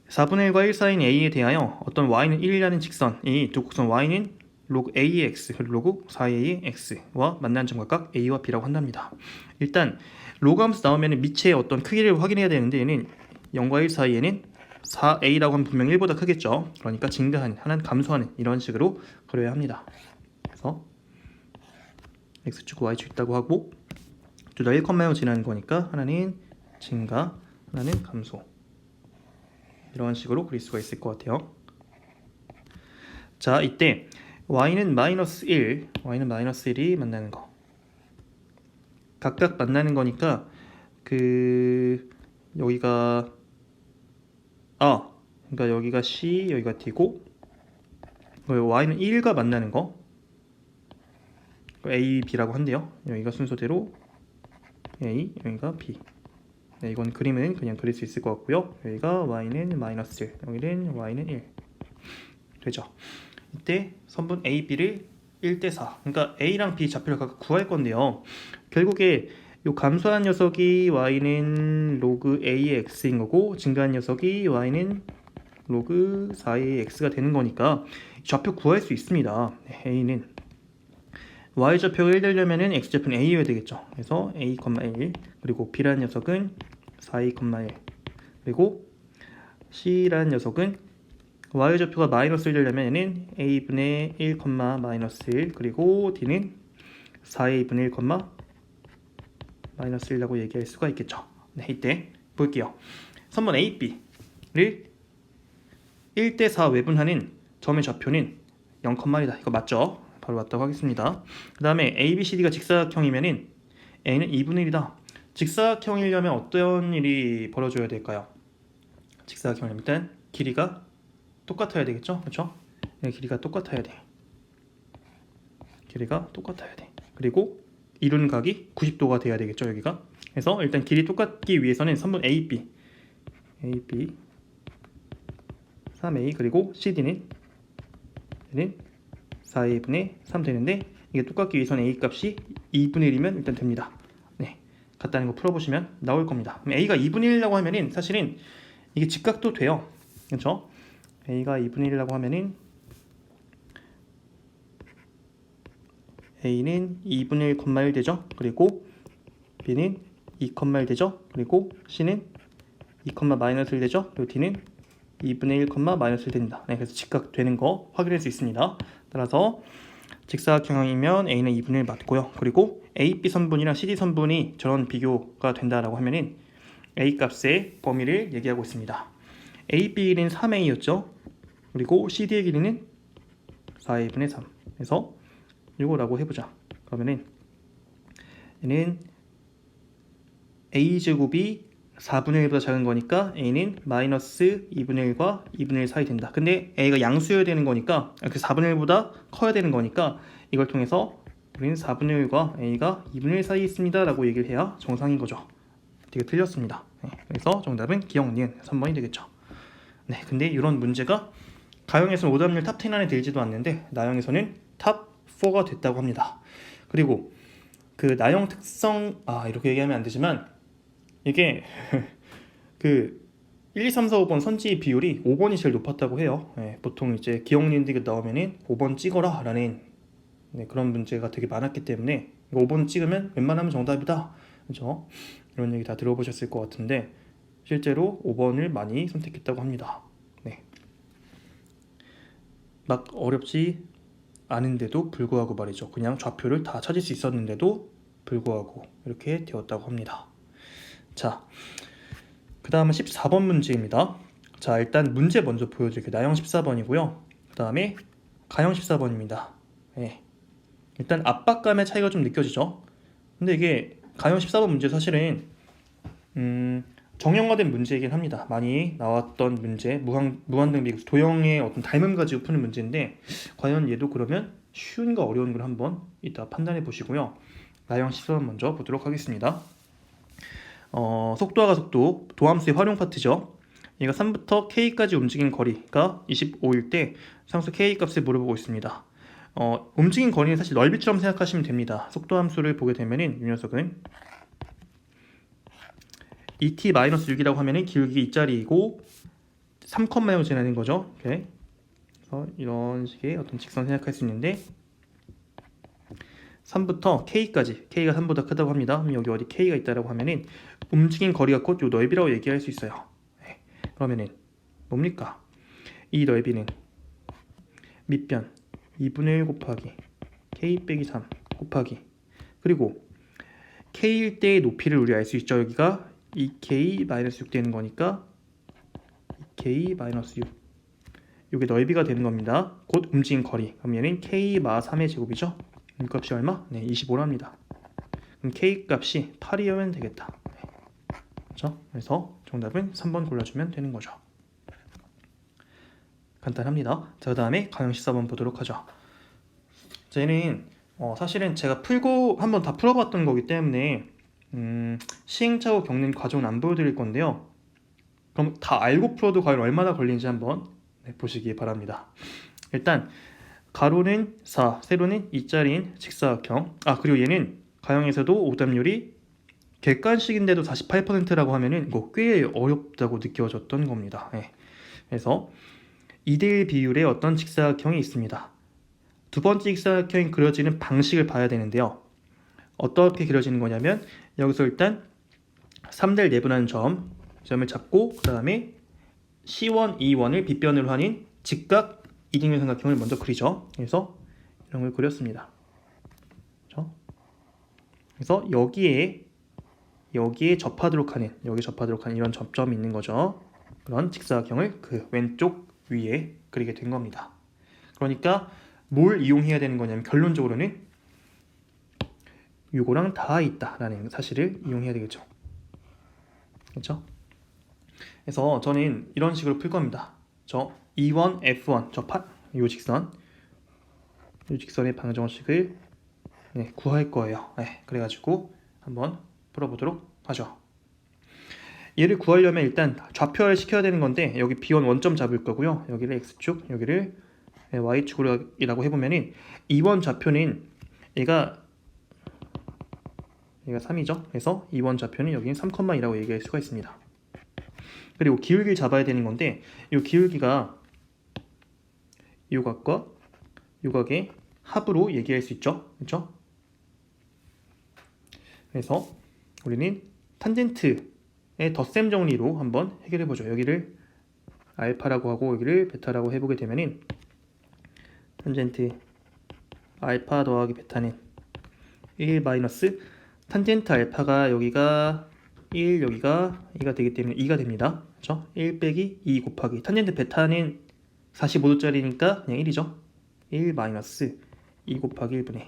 4분의 1과 1 사이인 A에 대하여 어떤 Y는 1이라는 직선이 두 곡선 Y는 log AX 그리고 log 4AX와 만나는 점각각 A와 B라고 한답니다. 일단 로그함수 나오면 밑에 어떤 크기를 확인해야 되는데 얘는 0과 1 사이에는 4A라고 하면 분명 1보다 크겠죠. 그러니까 증가하는, 하나는 감소하는 이런 식으로 그려야 합니다. 그래서 X축, Y축 있다고 하고 둘 다 1,0 지나는 거니까 하나는 증가, 하나는 감소 이런 식으로 그릴 수가 있을 것 같아요. 자, 이때 y는 마이너스 1, y는 마이너스 1이 만나는 거. 각각 만나는 거니까 여기가 그러니까 여기가 C, 여기가 D고 y는 1과 만나는 거 A, B라고 한대요. 여기가 순서대로 A, 여기가 B. 네, 이건 그림은 그냥 그릴 수 있을 것 같고요. 여기가 y는 마이너스 1, 여기는 y는 1 되죠. 이때 선분 A, B를 1대 4, 그러니까 A랑 B 좌표를 각각 구할 건데요. 결국에 이 감소한 녀석이 y는 로그 AX인 거고 증가한 녀석이 y는 로그 4AX가 되는 거니까 좌표 구할 수 있습니다. 네, A는 y 좌표가 1 되려면 x 좌표는 A여야 되겠죠. 그래서 A, 1 그리고 B라는 녀석은 4A, 1 그리고 C라는 녀석은 y 좌표가 마이너스 1 되려면 얘는 a분의 1, 마이너스 1 그리고 d는 4a분의 1, 마이너스 1이라고 얘기할 수가 있겠죠. 네, 이때 볼게요. 선분 a, b를 1대 4 외분하는 점의 좌표는 0,1이다. 이거 맞죠? 바로 맞다고 하겠습니다. 그 다음에 a, b, c, d가 직사각형이면은 a는 2분의 1이다. 직사각형이려면 어떤 일이 벌어져야 될까요? 직사각형이면 일단 길이가 똑같아야 되겠죠? 그렇죠? 길이가 똑같아야 돼. 길이가 똑같아야 돼. 그리고 이룬 각이 90도가 돼야 되겠죠, 여기가. 그래서 일단 길이 똑같기 위해서는 선분 AB 3A 그리고 CD는 4분의 3 되는데 이게 똑같기 위해서는 a 값이 2분의 1이면 일단 됩니다. 네, 같다는 거 풀어보시면 나올 겁니다. 그럼 a가 2분의 1이라고 하면은 사실은 이게 직각도 돼요. 그렇죠? a가 2분의 1이라고 하면은 a는 2분의 1,1 되죠. 그리고 b는 2,1 되죠. 그리고 c는 2,-1 되죠. 그리고 d는 2분의 1, 마이너스 1 됩니다. 네, 그래서 직각되는 거 확인할 수 있습니다. 따라서 직사각형이면 a는 2분의 1 맞고요. 그리고 AB 선분이랑 CD 선분이 저런 비교가 된다라고 하면은 a 값의 범위를 얘기하고 있습니다. AB는 3a였죠. 그리고 CD의 길이는 4a분의 3. 그래서 이거라고 해보자. 그러면은 얘는 a제곱이 4분의 1보다 작은 거니까 a는 마이너스 2분의 1과 2분의 1 사이 된다. 근데 a가 양수여야 되는 거니까 그 4분의 1보다 커야 되는 거니까 이걸 통해서 우리는 4분의 1과 a가 2분의 1 사이에 있습니다 라고 얘기를 해야 정상인 거죠. 되게 틀렸습니다. 네, 그래서 정답은 기억, 니은 3번이 되겠죠. 네, 근데 이런 문제가 가형에서는 오답률 탑 10 안에 들지도 않는데 나형에서는 탑 4가 됐다고 합니다. 그리고 그 나형 특성, 이렇게 얘기하면 안 되지만 이게 그 1, 2, 3, 4, 5번 선지 비율이 5번이 제일 높았다고 해요. 네, 보통 이제 기억니은들이 나오면은 5번 찍어라 라는 그런 문제가 되게 많았기 때문에 5번 찍으면 웬만하면 정답이다. 그렇죠? 이런 얘기 다 들어보셨을 것 같은데 실제로 5번을 많이 선택했다고 합니다. 네. 막 어렵지 않은데도 불구하고 말이죠. 그냥 좌표를 다 찾을 수 있었는데도 불구하고 이렇게 되었다고 합니다. 자, 그 다음은 14번 문제입니다. 자, 일단 문제 먼저 보여드릴게요. 나형 14번이고요. 그 다음에 가형 14번입니다. 네. 일단 압박감의 차이가 좀 느껴지죠. 근데 이게 가형 14번 문제 사실은 정형화된 문제이긴 합니다. 많이 나왔던 문제, 무한등비 도형의 어떤 닮음 가지고 푸는 문제인데 과연 얘도 그러면 쉬운가 어려운 걸 한번 이따 판단해 보시고요. 나형 14번 먼저 보도록 하겠습니다. 속도와 가속도, 도함수의 활용 파트죠. 얘가 3부터 K까지 움직인 거리가 25일 때 상수 K 값을 물어보고 있습니다. 움직인 거리는 사실 넓이처럼 생각하시면 됩니다. 속도 함수를 보게 되면은 이 녀석은 ET-6이라고 하면은 기울기 2짜리이고 3,0 지나는 거죠. 이렇게. 그래서 이런 식의 어떤 직선 생각할 수 있는데 3부터 K까지, K가 3보다 크다고 합니다. 그럼 여기 어디 K가 있다라고 하면은 움직인 거리가 곧 이 넓이라고 얘기할 수 있어요. 네. 그러면은 뭡니까? 이 넓이는 밑변 2분의 1 곱하기 K 빼기 3 곱하기 그리고 K일 때의 높이를 우리 알 수 있죠. 여기가 2K-6 되는 거니까 2K-6 이게 넓이가 되는 겁니다. 곧 움직인 거리. 그럼 얘는 K-3의 제곱이죠. 이 값이 얼마? 네, 25랍니다. 그럼 K 값이 8이면 되겠다. 네. 그렇죠? 그래서 정답은 3번 골라주면 되는 거죠. 간단합니다. 자, 그 다음에 가형 14번 보도록 하죠. 쟤는 사실은 제가 풀고 한번 다 풀어봤던 거기 때문에 시행착오 겪는 과정은 안 보여드릴 건데요. 그럼 다 알고 풀어도 과연 얼마나 걸리는지 한번 보시기 바랍니다. 일단 가로는 4, 세로는 2짜리인 직사각형. 그리고 얘는 가형에서도 오답률이 객관식인데도 48%라고 하면은 이거 꽤 어렵다고 느껴졌던 겁니다. 네. 그래서 2대1 비율의 어떤 직사각형이 있습니다. 두 번째 직사각형이 그려지는 방식을 봐야 되는데요. 어떻게 그려지는 거냐면 여기서 일단 3대1 내분하는 점을 잡고 그 다음에 C1, E1을 빗변으로 하는 직각 이등변 삼각형을 먼저 그리죠. 그래서 이런 걸 그렸습니다. 그렇죠? 그래서 여기에 접하도록 하는 이런 접점이 있는 거죠. 그런 직사각형을 그 왼쪽 위에 그리게 된 겁니다. 그러니까 뭘 이용해야 되는 거냐면 결론적으로는 이거랑 다 있다라는 사실을 이용해야 되겠죠. 그렇죠? 그래서 저는 이런 식으로 풀 겁니다. 저 E1, F1 이 직선의 방정식을 구할 거예요. 그래가지고 한번 풀어보도록 하죠. 얘를 구하려면 일단 좌표를 시켜야 되는 건데 여기 B1 원점 잡을 거고요. 여기를 X축, 여기를 y축이라고 해보면은 이원 좌표는 얘가 3이죠. 그래서 이원 좌표는 여기는 3,2라고 얘기할 수가 있습니다. 그리고 기울기를 잡아야 되는 건데 이 기울기가 이 각과 이 각의 합으로 얘기할 수 있죠. 그렇죠? 그래서 우리는 탄젠트의 덧셈 정리로 한번 해결해 보죠. 여기를 알파라고 하고 여기를 베타라고 해보게 되면은 탄젠트 알파 더하기 베타는 1 마이너스 탄젠트 알파가 여기가 1 여기가 2가 되기 때문에 2가 됩니다. 그렇죠? 1 빼기 2 곱하기 탄젠트 베타는 45도짜리니까 그냥 1이죠. 1 마이너스 2 곱하기 1분의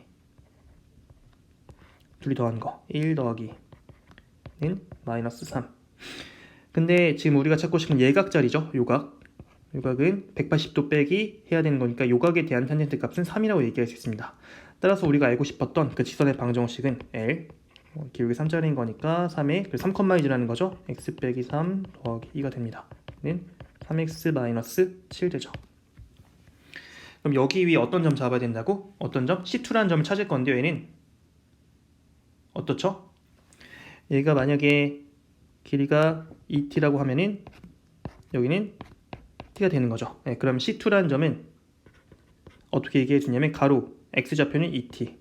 둘이 더한 거 1 더하기는 마이너스 3. 근데 지금 우리가 찾고 싶은 예각자리죠. 요각은 180도 빼기 해야 되는 거니까 요각에 대한 탄젠트 값은 3이라고 얘기할 수 있습니다. 따라서 우리가 알고 싶었던 그 직선의 방정식은 L 기울기 3짜리인 거니까 3에 3,2라는 거죠. x 빼기 3 더하기 2가 됩니다. 는 3x 마이너스 7 되죠. 그럼 여기 위에 어떤 점 잡아야 된다고? 어떤 점? C2라는 점을 찾을 건데요. 얘는 어떻죠? 얘가 만약에 길이가 2t라고 하면은 여기는 t가 되는 거죠. 네, 그럼 C2라는 점은 어떻게 얘기해 주냐면 가로 x좌표는 2t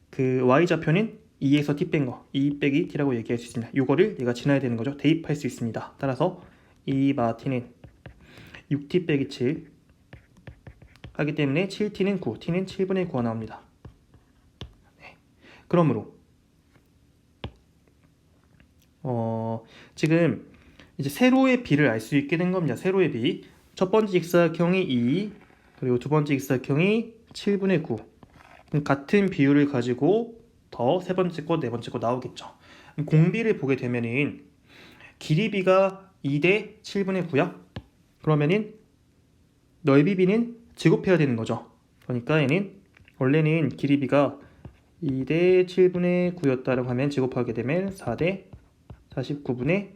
그 y좌표는 2에서 t 뺀 거 2 빼기 t라고 얘기할 수 있습니다. 이거를 얘가 지나야 되는 거죠. 대입할 수 있습니다. 따라서 2마 t는 6t 빼기 7 하기 때문에 7t는 9 t는 7분의 9가 나옵니다. 네. 그러므로 지금 이제 세로의 비를 알 수 있게 된 겁니다. 세로의 비. 첫 번째 직사각형이 2, 그리고 두 번째 직사각형이 7분의 9. 같은 비율을 가지고 더 세 번째 거, 네 번째 거 나오겠죠. 공비를 보게 되면은 길이비가 2대 7분의 9야. 그러면은 넓이비는 제곱해야 되는 거죠. 그러니까 얘는 원래는 길이비가 2대 7분의 9였다라고 하면 제곱하게 되면 4대 49분의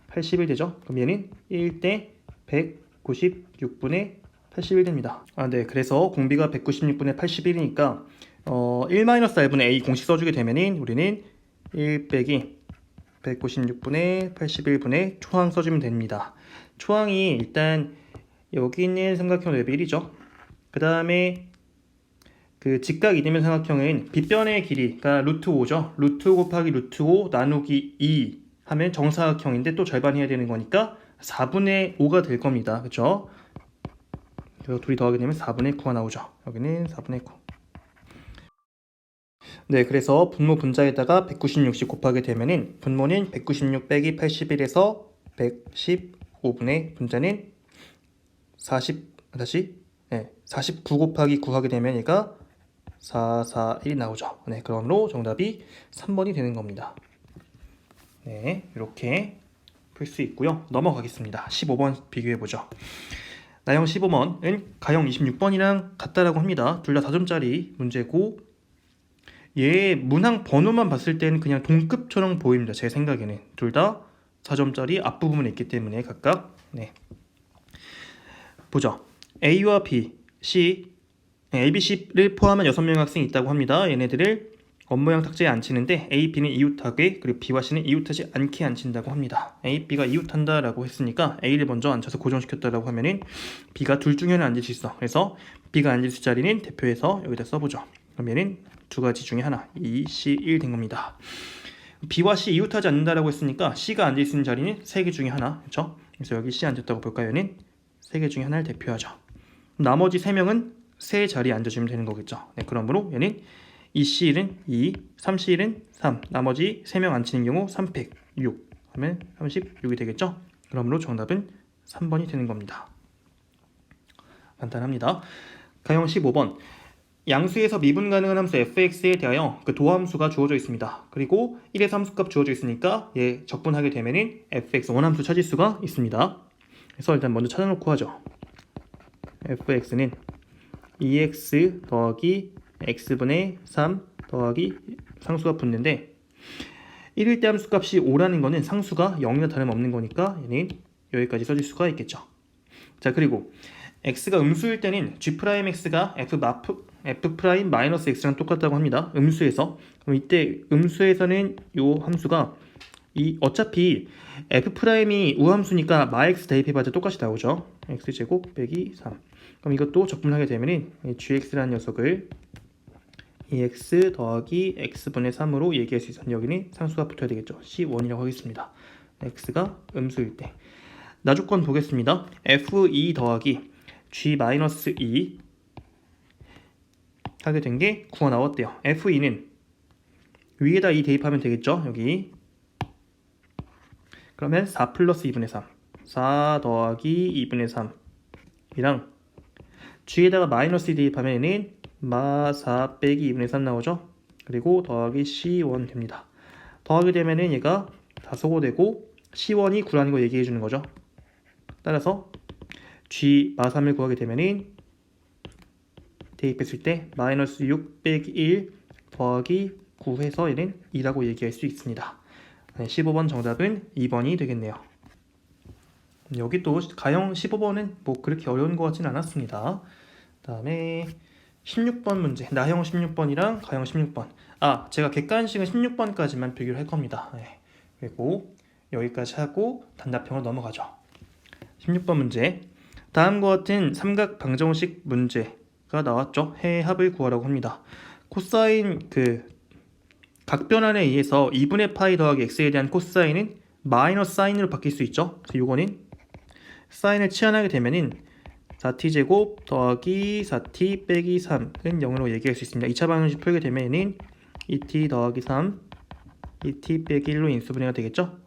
81 되죠. 그럼 얘는 1대 196분의 81 됩니다. 네. 그래서 공비가 196분의 81이니까 1-r분의 a 공식 써주게 되면은 우리는 1 빼기 196분의 81분의 초항 써주면 됩니다. 초항이 일단 여기 있는 삼각형 넓이 1이죠. 그 다음에 그 직각 이등변 삼각형은 빗변의 길이가 루트 5죠. 루트 5 곱하기 루트 5 나누기 2 하면 정사각형인데 또 절반 해야 되는 거니까 4분의 5가 될 겁니다. 그렇죠? 그래서 둘이 더하게 되면 4분의 9가 나오죠. 여기는 4분의 9. 네, 그래서 분모 분자에다가 196씩 곱하게 되면은 분모는 196 빼기 81에서 115분의 분자는 49 곱하기 9 하게 되면 얘가 441이 나오죠. 네, 그러므로 정답이 3번이 되는 겁니다. 네, 이렇게 풀 수 있고요. 넘어가겠습니다. 15번 비교해보죠. 나형 15번은 가형 26번이랑 같다라고 합니다. 둘 다 4점짜리 문제고 얘 문항 번호만 봤을 때는 그냥 동급처럼 보입니다. 제 생각에는 둘 다 4점짜리 앞부분에 있기 때문에 각각 보죠. A와 B, C, A, B, C를 포함한 6명의 학생이 있다고 합니다. 얘네들을 업무형 탁자에 앉히는데 A, B는 이웃하게 그리고 B와 C는 이웃하지 않게 앉힌다고 합니다. A, B가 이웃한다라고 했으니까 A를 먼저 앉혀서 고정시켰다라고 하면은 B가 둘 중에 하나 앉을 수 있어. 그래서 B가 앉을 수 자리는 대표해서 여기다 써보죠. 그러면은 두 가지 중에 하나 2, C, 1 된 겁니다. B와 C 이웃하지 않는다라고 했으니까 C가 앉을 수 있는 자리는 3개 중에 하나. 그렇죠? 그래서 여기 C 앉았다고 볼까요? 얘는 3개 중에 하나를 대표하죠. 나머지 3명은 세 자리에 앉아주면 되는 거겠죠. 네, 그러므로 얘는 2C1은 2, 3C1은 3, 나머지 3명 앉히는 경우 306 하면 36이 되겠죠. 그러므로 정답은 3번이 되는 겁니다. 간단합니다. 가형 15번 양수에서 미분 가능한 함수 fx에 대하여 그 도함수가 주어져 있습니다. 그리고 1에서 함수값 주어져 있으니까 얘 적분하게 되면은 fx 원함수 찾을 수가 있습니다. 그래서 일단 먼저 찾아놓고 하죠. fx는 2x 더하기 x분의 3 더하기 상수가 붙는데 1일 때 함수값이 5라는 거는 상수가 0이나 다름없는 거니까 얘는 여기까지 써줄 수가 있겠죠. 자, 그리고 x가 음수일 때는 g'x가 f 프라임 마이너스 x랑 똑같다고 합니다. 음수에서. 그럼 이때 음수에서는 요 함수가 어차피 f 프라임이 우함수니까 마x 대입해봐도 똑같이 나오죠. x제곱 빼기 3. 그럼 이것도 적분하게 되면은 gx라는 녀석을 2x 더하기 x분의 3으로 얘기할 수 있어요. 여기는 상수가 붙어야 되겠죠. C1이라고 하겠습니다. x가 음수일 때. 나조건 보겠습니다. f2 더하기 g-2 하게 된 게 구가 나왔대요. f2는 위에다 2 대입하면 되겠죠. 여기. 그러면 4 플러스 2분의 3. 4 더하기 2분의 3이랑 g에다가 마이너스 2 대입하면은 마4 빼기 2분의 3 나오죠. 그리고 더하기 C1 됩니다. 더하게 되면은 얘가 다소거 되고 C1이 9라는 거 얘기해 주는 거죠. 따라서 G 마3을 구하게 되면은 대입했을 때 마이너스 6 빼기 1 더하기 9 해서 얘는 2라고 얘기할 수 있습니다. 15번 정답은 2번이 되겠네요. 여기 또 가형 15번은 뭐 그렇게 어려운 것 같진 않았습니다. 다음에 16번 문제, 나형 16번이랑 가형 16번. 제가 객관식은 16번까지만 비교를 할 겁니다. 그리고 여기까지 하고 단답형으로 넘어가죠. 16번 문제. 다음과 같은 삼각 방정식 문제가 나왔죠. 해의 합을 구하라고 합니다. 코사인 각변환에 의해서 2분의 파이 더하기 x에 대한 코사인은 마이너스 사인으로 바뀔 수 있죠. 그래서 요거는 사인을 치환하게 되면은 4t제곱 더하기 4t 빼기 3은 0으로 얘기할 수 있습니다. 2차 방정식 풀게 되면은 2t 더하기 3 2t 빼기 1로 인수분해가 되겠죠.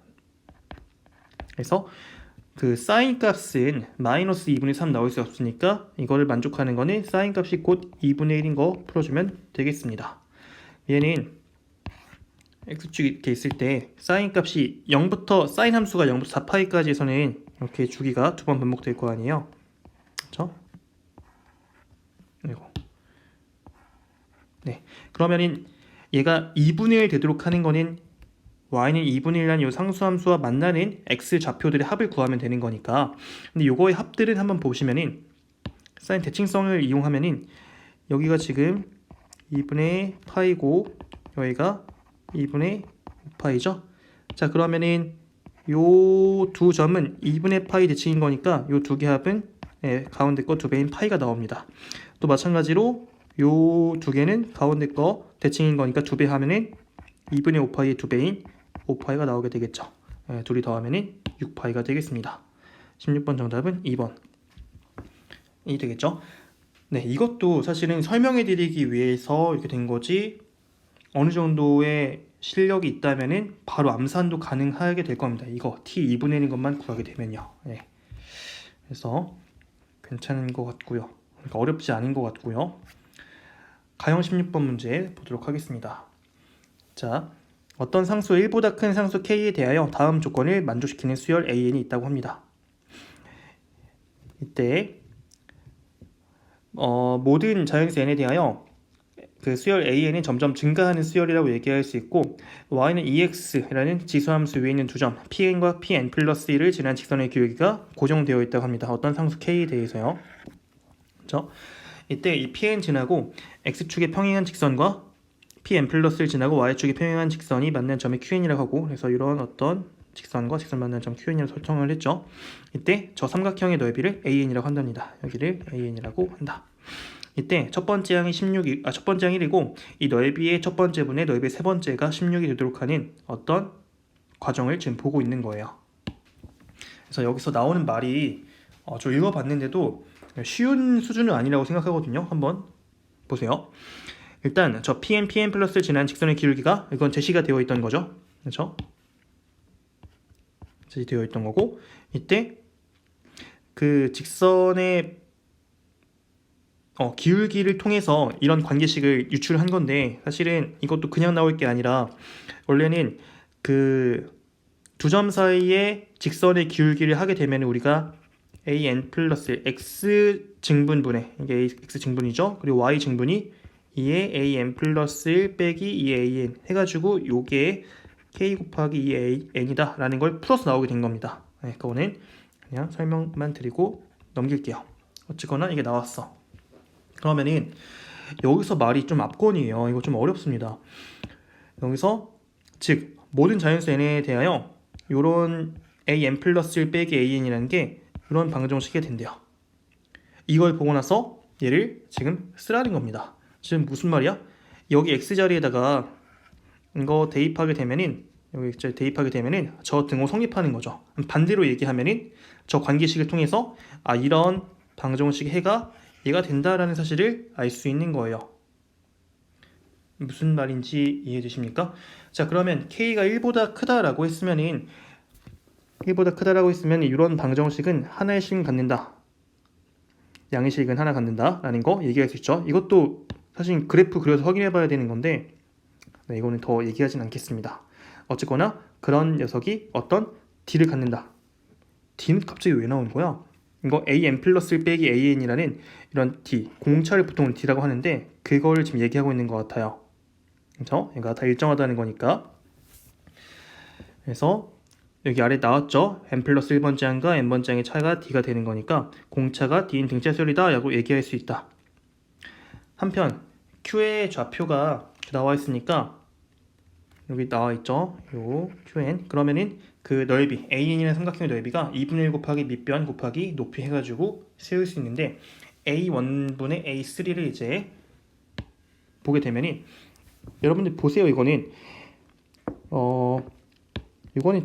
그래서 그 사인 값은 마이너스 2분의 3 나올 수 없으니까 이거를 만족하는 거는 사인 값이 곧 2분의 1인 거 풀어주면 되겠습니다. 얘는 x축 이렇게 있을 때 사인 값이 0부터 사인 함수가 0부터 4파이까지에서는 이렇게 주기가 두 번 반복될 거 아니에요. 그렇죠? 네. 그러면은 얘가 2분의 1 되도록 하는 거는 y는 2분의 1이라는 이 상수함수와 만나는 x 좌표들의 합을 구하면 되는 거니까. 근데 요거의 합들은 한번 보시면은 사인 대칭성을 이용하면은 여기가 지금 2분의 파이고 여기가 2분의 5파이죠. 자, 그러면은 요 두 점은 2분의 파이 대칭인 거니까 요 두 개 합은 가운데 거 2배인 파이가 나옵니다. 또 마찬가지로 요 두 개는 가운데 거 대칭인 거니까 2배 하면은 2분의 5파이의 2배인 5파이가 나오게 되겠죠. 둘이 더하면은 6파이가 되겠습니다. 16번 정답은 2번이 되겠죠. 네, 이것도 사실은 설명해 드리기 위해서 이렇게 된 거지 어느 정도의 실력이 있다면은 바로 암산도 가능하게 될 겁니다. 이거 t 2분의 1인 것만 구하게 되면요. 그래서 괜찮은 것 같고요. 그러니까 어렵지 않은 것 같고요. 가형 16번 문제 보도록 하겠습니다. 자, 어떤 상수 1보다 큰 상수 k에 대하여 다음 조건을 만족시키는 수열 an이 있다고 합니다. 이때 모든 자연수 n에 대하여 그 수열 an은 점점 증가하는 수열이라고 얘기할 수 있고 y는 ex라는 지수함수 위에 있는 두 점 pn과 pn 플러스 1을 지난 직선의 기울기가 고정되어 있다고 합니다. 어떤 상수 k에 대해서요. 그렇죠? 이때 이 pn 지나고 x축의 평행한 직선과 pn 플러스를 지나고 y축의 평행한 직선이 만난 점이 qn이라고 하고, 그래서 이런 어떤 직선과 직선 만난 점 qn이라고 설정을 했죠. 이때 저 삼각형의 넓이를 an이라고 한답니다. 여기를 an이라고 한다. 이때 첫 번째 항이 1이고 이 넓이의 첫 번째 분의 넓이의 세 번째가 16이 되도록 하는 어떤 과정을 지금 보고 있는 거예요. 그래서 여기서 나오는 말이 저 읽어봤는데도 쉬운 수준은 아니라고 생각하거든요. 한번 보세요. 일단 저 pn 플러스를 지난 직선의 기울기가 이건 제시가 되어 있던 거죠. 그렇죠? 제시되어 있던 거고, 이때 그 직선의 기울기를 통해서 이런 관계식을 유출한 건데, 사실은 이것도 그냥 나올 게 아니라 원래는 그 두 점 사이에 직선의 기울기를 하게 되면 우리가 an 플러스 x 증분분의, 이게 x 증분이죠. 그리고 y 증분이 2의 an 플러스 1 빼기 2an 해가지고 요게 k 곱하기 2an이다 라는 걸 풀어서 나오게 된 겁니다. 그거는 그냥 설명만 드리고 넘길게요. 어쨌거나 이게 나왔어. 그러면은 여기서 말이 좀 압권이에요. 이거 좀 어렵습니다. 여기서 즉 모든 자연수 n에 대하여 요런 an 플러스 1 빼기 an이라는 게 이런 방정식이 된대요. 이걸 보고 나서 얘를 지금 쓰라는 겁니다. 지금 무슨 말이야? 여기 x 자리에다가 이거 대입하게 되면은 여기 대입하게 되면은 저 등호 성립하는 거죠. 반대로 얘기하면은 저 관계식을 통해서 이런 방정식의 해가 얘가 된다라는 사실을 알 수 있는 거예요. 무슨 말인지 이해해 주십니까? 자, 그러면 k가 1보다 크다라고 했으면은 이런 방정식은 하나의 식은 갖는다. 양의 식은 하나 갖는다라는 거 얘기할 수 있죠. 이것도 사실 그래프 그려서 확인해 봐야 되는 건데 이거는 더 얘기하진 않겠습니다. 어쨌거나 그런 녀석이 어떤 d를 갖는다. d는 갑자기 왜 나오는 거야? 이거 an 플러스 1 빼기 an이라는 이런 d, 공차를 보통 d라고 하는데 그거를 지금 얘기하고 있는 것 같아요. 그렇죠? 얘가 다 일정하다는 거니까. 그래서 여기 아래 나왔죠? n 플러스 1번장과 n번장의 차이가 d가 되는 거니까 공차가 d인 등차수열이다 라고 얘기할 수 있다. 한편 q의 좌표가 나와 있으니까 여기 나와 있죠? 요 qn 그러면은 그 넓이 an이라는 삼각형의 넓이가 2분의 1 곱하기 밑변 곱하기 높이 해가지고 세울 수 있는데 a1분의 a3를 이제 보게 되면은 여러분들 보세요. 이거는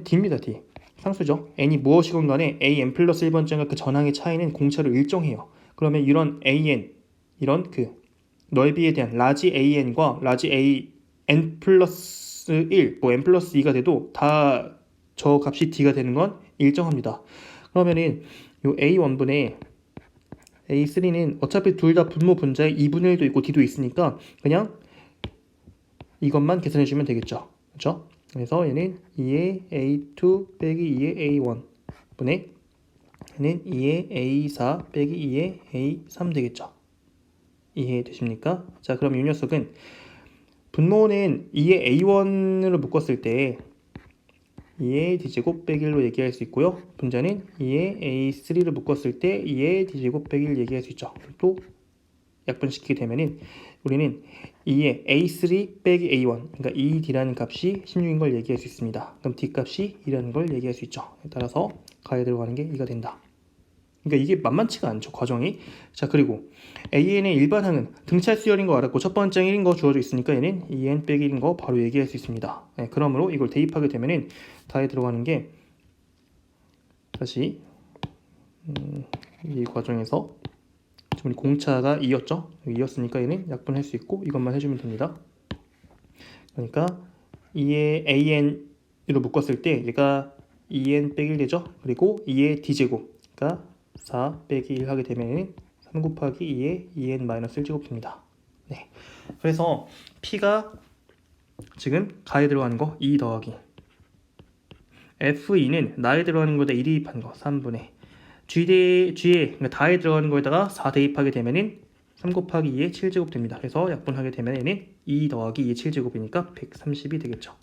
d입니다. d 상수죠. n이 무엇이건 간에 an 플러스 1번장과 그 전항의 차이는 공차로 일정해요. 그러면 이런 an 이런 그 넓이에 대한 라지 an과 라지 an 플러스 1, 뭐 n 플러스 2가 돼도 다 저 값이 d가 되는 건 일정합니다. 그러면은 요 a1분의 a3는 어차피 둘 다 분모 분자에 2분의 1도 있고 d도 있으니까 그냥 이것만 계산해주면 되겠죠. 그렇죠? 그래서 얘는 2의 a2 빼기 2의 a1 분의 얘는 2의 a4 빼기 2의 a3 되겠죠. 이해되십니까? 자, 그럼 이 녀석은 분모는 2의 a1으로 묶었을 때 2의 d제곱 빼기 1로 얘기할 수 있고요. 분자는 2의 a3로 묶었을 때 2의 d제곱 빼기 1 얘기할 수 있죠. 또 약분시키게 되면은 우리는 2의 a3 빼기 a1 그러니까 2d라는 값이 16인 걸 얘기할 수 있습니다. 그럼 d값이 2라는 걸 얘기할 수 있죠. 따라서 가에 들어가는 게 2가 된다. 그러니까 이게 만만치가 않죠. 과정이. 자, 그리고 an의 일반항은 등차 수열인 거 알았고 첫 번째 1인 거 주어져 있으니까 얘는 2n 빼기 1인 거 바로 얘기할 수 있습니다. 네, 그러므로 이걸 대입하게 되면은 가에 들어가는 게 다시 이 과정에서 지금 공차가 2였죠? 2였으니까 얘는 약분할 수 있고 이것만 해주면 됩니다. 그러니까 2의 an으로 묶었을 때 얘가 2n 빼기 1 되죠? 그리고 2의 d제곱 그러니까 4 빼기 1 하게 되면 3 곱하기 2의 2n 마이너스 1제곱 됩니다. 네. 그래서 p가 지금 가에 들어가는 거 2 더하기 f2는 나에 들어가는 거에다 1 대입한 거 3분의 G에 그러니까 다에 들어가는 거에다가 4 대입하게 되면은 3 곱하기 2의 7제곱 됩니다. 그래서 약분하게 되면 얘는 2 더하기 2의 7제곱이니까 130이 되겠죠.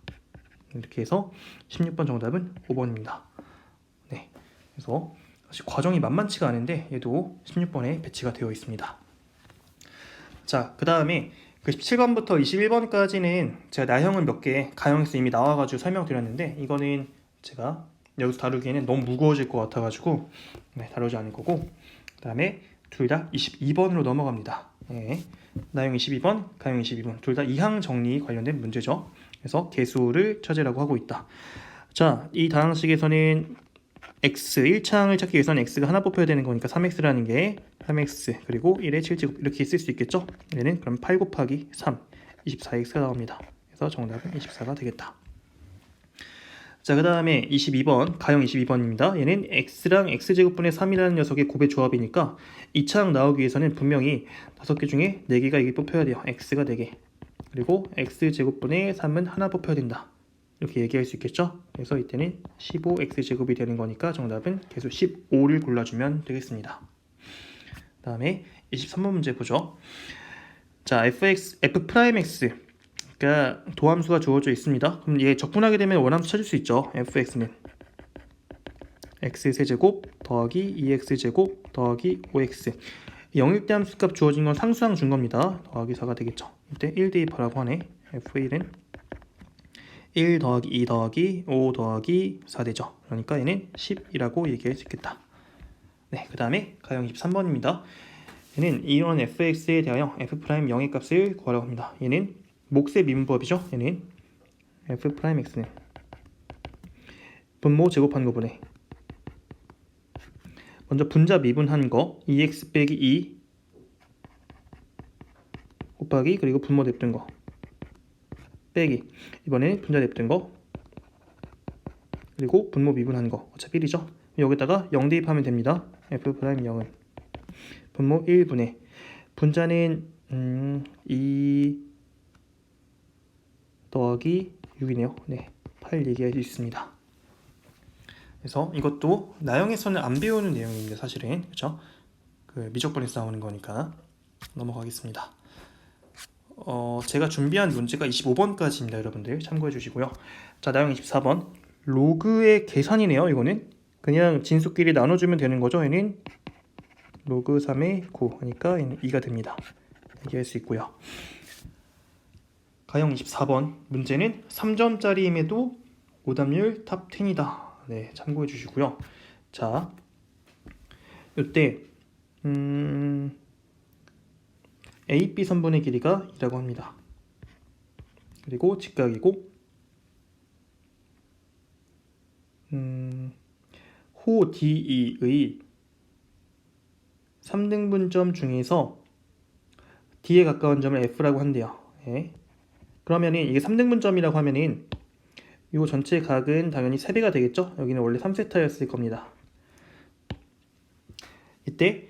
이렇게 해서 16번 정답은 5번입니다. 네. 그래서 사실 과정이 만만치가 않은데 얘도 16번에 배치가 되어 있습니다. 자, 그 다음에 그 17번부터 21번까지는 제가 나형은 몇 개 가형에서 이미 나와가지고 설명드렸는데 이거는 제가 여기서 다루기에는 너무 무거워질 것 같아가지고 다루지 않을 거고 그 다음에 둘 다 22번으로 넘어갑니다. 네. 나형 22번, 가형 22번 둘 다 이항 정리 관련된 문제죠. 그래서 개수를 찾으라고 하고 있다. 자, 이 다항식에서는 x 1차항을 찾기 위해서는 x가 하나 뽑혀야 되는 거니까 3x라는 게 3x 그리고 1의 7제곱 이렇게 쓸 수 있겠죠. 얘는 그럼 8 곱하기 3 24x가 나옵니다. 그래서 정답은 24가 되겠다. 자, 그 다음에 22번 가형 22번입니다. 얘는 x랑 x제곱분의 3이라는 녀석의 곱의 조합이니까 2차항 나오기 위해서는 분명히 5개 중에 4개가 이게 뽑혀야 돼요. x가 4개 그리고 x제곱분의 3은 하나 뽑혀야 된다. 이렇게 얘기할 수 있겠죠. 그래서 이때는 15x제곱이 되는 거니까 정답은 개수 15를 골라주면 되겠습니다. 그 다음에 23번 문제 보죠. 자, fx, f'x 그러니까 도함수가 주어져 있습니다. 그럼 얘 적분하게 되면 원함수 찾을 수 있죠. fx는 x세제곱 더하기 2x제곱 더하기 5x 0일 때 함수값 주어진 건 상수항 준 겁니다. 더하기 4가 되겠죠. 이때 1 대입하라고 하네. f1은 1 더하기 2 더하기 5 더하기 4 되죠. 그러니까 얘는 10이라고 얘기할 수 있겠다. 네, 그 다음에 가형 23번입니다. 얘는 이런 fx에 대하여 f'0의 값을 구하라고 합니다. 얘는 몫의 미분법이죠. 얘는 f'x는 분모 제곱한 거분에 먼저 분자 미분한 거 2x 빼기 2 곱하기 그리고 분모 냅둔 거 빼기 이번에는 분자 냅둔 거 그리고 분모 미분한 거 어차피 1이죠. 여기다가 0 대입하면 됩니다. f'0은 분모 1분의 분자는 2 더하기 6이네요. 네, 8 얘기할 수 있습니다. 그래서 이것도 나형에서는 안 배우는 내용입니다. 사실은 그렇죠? 그 미적분에서 나오는 거니까 넘어가겠습니다. 제가 준비한 문제가 25번까지입니다. 여러분들 참고해 주시고요. 자, 나형 24번 로그의 계산이네요. 이거는 그냥 진수끼리 나눠주면 되는 거죠. 얘는 로그 3의 9 하니까 얘는 2가 됩니다. 얘기할 수 있고요. 가형 24번 문제는 3점짜리임에도 오답률 탑 10이다. 네, 참고해 주시고요. 자, 이때 AB 선분의 길이가 2라고 합니다. 그리고 직각이고 호 DE의 3등분점 중에서 D에 가까운 점을 F라고 한대요. 네. 그러면은 이게 3등분점이라고 하면은 이 전체 각은 당연히 3배가 되겠죠? 여기는 원래 3세타였을 겁니다. 이때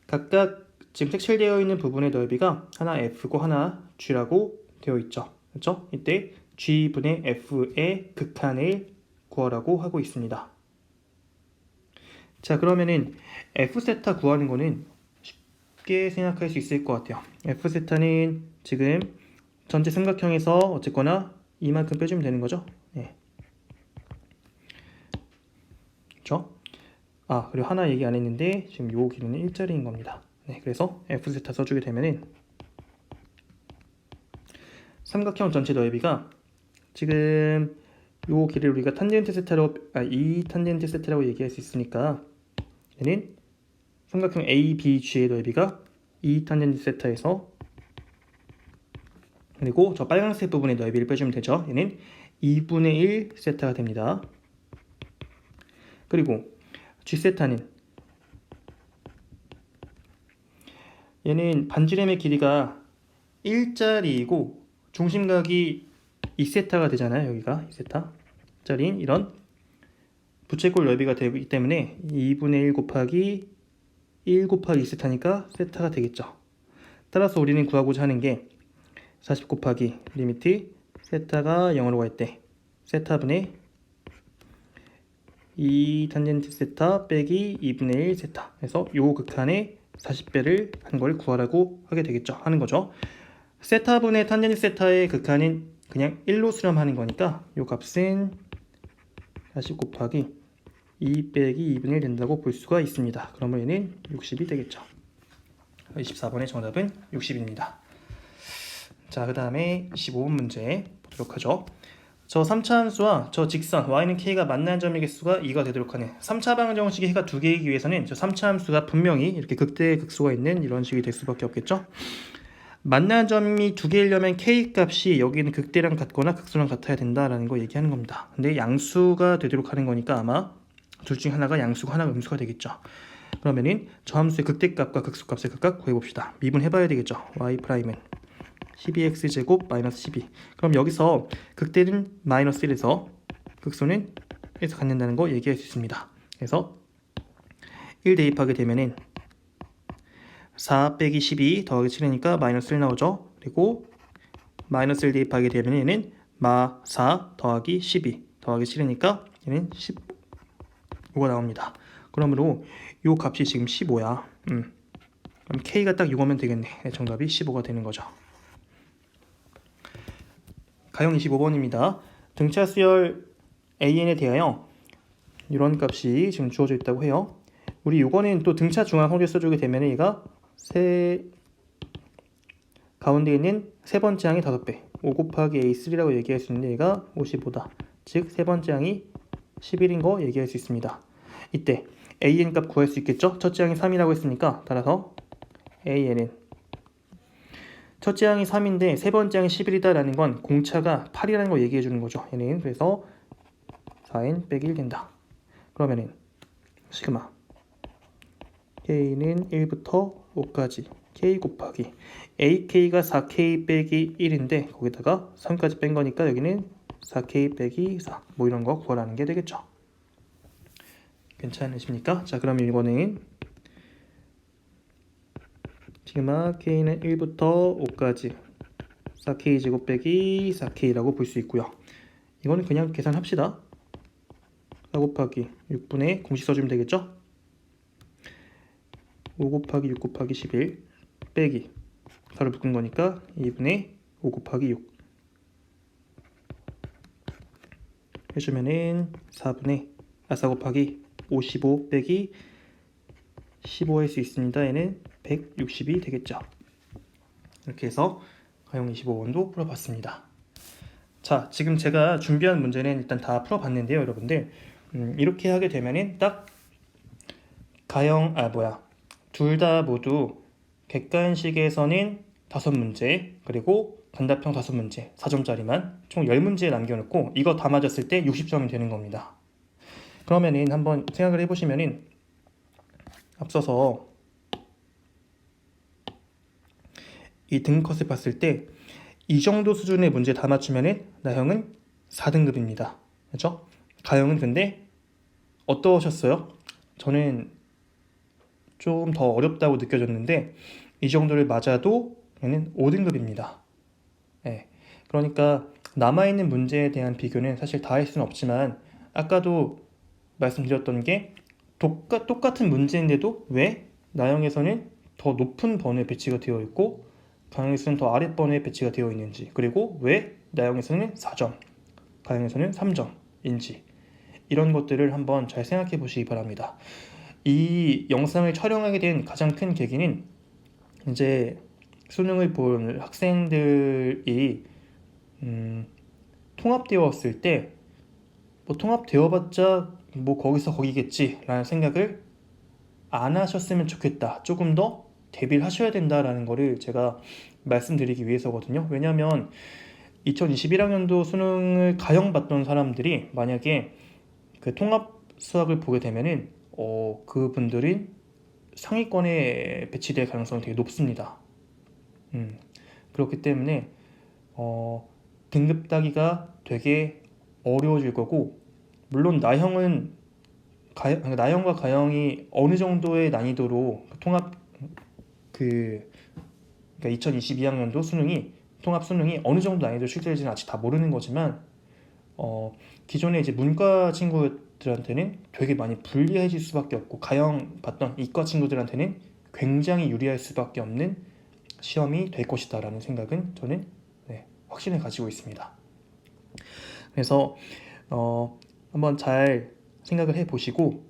각각 지금 색칠되어 있는 부분의 넓이가 하나 F고 하나 G라고 되어 있죠. 그렇죠? 이때 G분의 F의 극한을 구하라고 하고 있습니다. 자, 그러면은 F세타 구하는 거는 쉽게 생각할 수 있을 것 같아요. F세타는 지금 전체 삼각형에서 어쨌거나 이만큼 빼주면 되는 거죠. 네. 그렇죠? 아, 그리고 하나 얘기 안 했는데 지금 요 길이는 일자리인 겁니다. 네, 그래서 F세타 써주게 되면은 삼각형 전체 넓이가 지금 요 길이를 우리가 탄젠트 세타로 이 탄젠트 세타라고 얘기할 수 있으니까 얘는 삼각형 ABG의 넓이가 2 탄젠트 세타에서 그리고 저 빨간색 부분의 넓이를 빼주면 되죠. 얘는 2분의 1 세타가 됩니다. 그리고 G세타는 얘는 반지름의 길이가 1짜리이고 중심각이 2세타가 되잖아요. 여기가 2세타짜리인 이런 부채꼴 넓이가 되기 때문에 2분의 1 곱하기 1 곱하기 2세타니까 세타가 되겠죠. 따라서 우리는 구하고자 하는 게 40 곱하기 리미트 세타가 0으로 갈 때 세타분의 2 탄젠트 세타 빼기 2분의 1 세타 해서 요 극한에 40배를 한 걸 구하라고 하게 되겠죠. 하는 거죠. 세타분의 탄젠트 세타의 극한은 그냥 1로 수렴하는 거니까 요 값은 40 곱하기 2 빼기 2분의 1 된다고 볼 수가 있습니다. 그러면 얘는 60이 되겠죠. 24번의 정답은 60입니다. 자, 그 다음에 25번 문제 보도록 하죠. 저 3차 함수와 저 직선 y는 k가 만나는 점의 개수가 2가 되도록 하는 3차 방정식의 해가 2개이기 위해서는 저 3차 함수가 분명히 이렇게 극대의 극소가 있는 이런 식이 될 수밖에 없겠죠. 만나는 점이 2개이려면 k 값이 여기는 극대랑 같거나 극소랑 같아야 된다라는 거 얘기하는 겁니다. 근데 양수가 되도록 하는 거니까 아마 둘 중 하나가 양수고 하나가 음수가 되겠죠. 그러면은 저 함수의 극대값과 극소값을 각각 구해봅시다. 미분해봐야 되겠죠. y''은 12x제곱 마이너스 12. 그럼 여기서 극대는 마이너스 1에서 극소는 1에서 갖는다는 거 얘기할 수 있습니다. 그래서 1 대입하게 되면은 4 빼기 12 더하기 7이니까 마이너스 1 나오죠. 그리고 마이너스 1 대입하게 되면 얘는 마 4 더하기 12 더하기 7이니까 얘는 15가 나옵니다. 그러므로 요 값이 지금 15야. 그럼 k가 딱 이거면 되겠네. 정답이 15가 되는 거죠. 가형 25번입니다. 등차 수열 AN에 대하여 이런 값이 지금 주어져 있다고 해요. 우리 요거는 또 등차 중앙 성질 써주게 되면 얘가 가운데 있는 세 번째 항이 5배 5 곱하기 A3라고 얘기할 수 있는데 얘가 55다. 즉 세 번째 항이 11인 거 얘기할 수 있습니다. 이때 AN 값 구할 수 있겠죠? 첫째 항이 3이라고 했으니까 따라서 AN은 첫째 항이 3인데 세 번째 항이 11이다 라는 건 공차가 8이라는 거 얘기해 주는 거죠. 얘는 그래서 4n 빼기 1 된다. 그러면은 시그마 K는 1부터 5까지 K 곱하기 AK가 4K 빼기 1인데 거기다가 3까지 뺀 거니까 여기는 4K 빼기 4 뭐 이런 거 구하라는 게 되겠죠. 괜찮으십니까? 자, 그럼 이거는 시그마 K는 1부터 5까지 4K 제곱 빼기 4K라고 볼 수 있고요. 이거는 그냥 계산합시다. 4 곱하기 6분의 공식 써주면 되겠죠? 5 곱하기 6 곱하기 11 빼기 4를 묶은 거니까 2분의 5 곱하기 6 해주면은 4 곱하기 55 빼기 15 할 수 있습니다. 얘는 160이 되겠죠. 이렇게 해서 가용 25번도 풀어봤습니다. 자, 지금 제가 준비한 문제는 일단 다 풀어봤는데요, 여러분들. 이렇게 하게 되면은 딱 둘 다 모두 객관식에서는 5문제, 그리고 단답형 5문제, 4점짜리만 총 10문제 남겨놓고 이거 다 맞았을 때 60점이 되는 겁니다. 그러면은 한번 생각을 해보시면은 앞서서 이 등급컷을 봤을 때 이 정도 수준의 문제 다 맞추면은 나형은 4등급입니다. 그렇죠? 가형은 근데 어떠셨어요? 저는 좀 더 어렵다고 느껴졌는데 이 정도를 맞아도 얘는 5등급입니다. 네. 그러니까 남아있는 문제에 대한 비교는 사실 다 할 수는 없지만 아까도 말씀드렸던 게 똑같은 문제인데도 왜 나형에서는 더 높은 번호에 배치가 되어 있고 가형에서는 더 아랫 번호에 배치가 되어 있는지, 그리고 왜 나형에서는 4점, 가형에서는 3점인지 이런 것들을 한번 잘 생각해 보시기 바랍니다. 이 영상을 촬영하게 된 가장 큰 계기는 이제 수능을 본 학생들이 통합되었을 때 뭐 통합되어봤자 뭐 거기서 거기겠지 라는 생각을 안 하셨으면 좋겠다, 조금 더 대비를 하셔야 된다라는 거를 제가 말씀드리기 위해서거든요. 왜냐하면 2021학년도 수능을 가형 봤던 사람들이 만약에 그 통합 수학을 보게 되면은 그분들이 상위권에 배치될 가능성이 되게 높습니다. 그렇기 때문에 등급 따기가 되게 어려워질 거고, 물론 나형과 가형이 어느 정도의 난이도로 그러니까 2022학년도 통합 수능이 어느 정도 난이도 출제될지는 아직 다 모르는 거지만 기존에 이제 문과 친구들한테는 되게 많이 불리해질 수밖에 없고 가형 봤던 이과 친구들한테는 굉장히 유리할 수밖에 없는 시험이 될 것이다 라는 생각은 저는 확신을 가지고 있습니다. 그래서 한번 잘 생각을 해보시고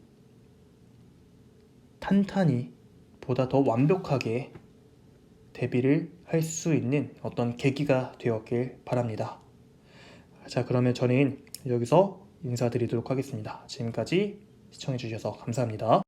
탄탄히 보다 더 완벽하게 대비를 할 수 있는 어떤 계기가 되었길 바랍니다. 자, 그러면 저는 여기서 인사드리도록 하겠습니다. 지금까지 시청해주셔서 감사합니다.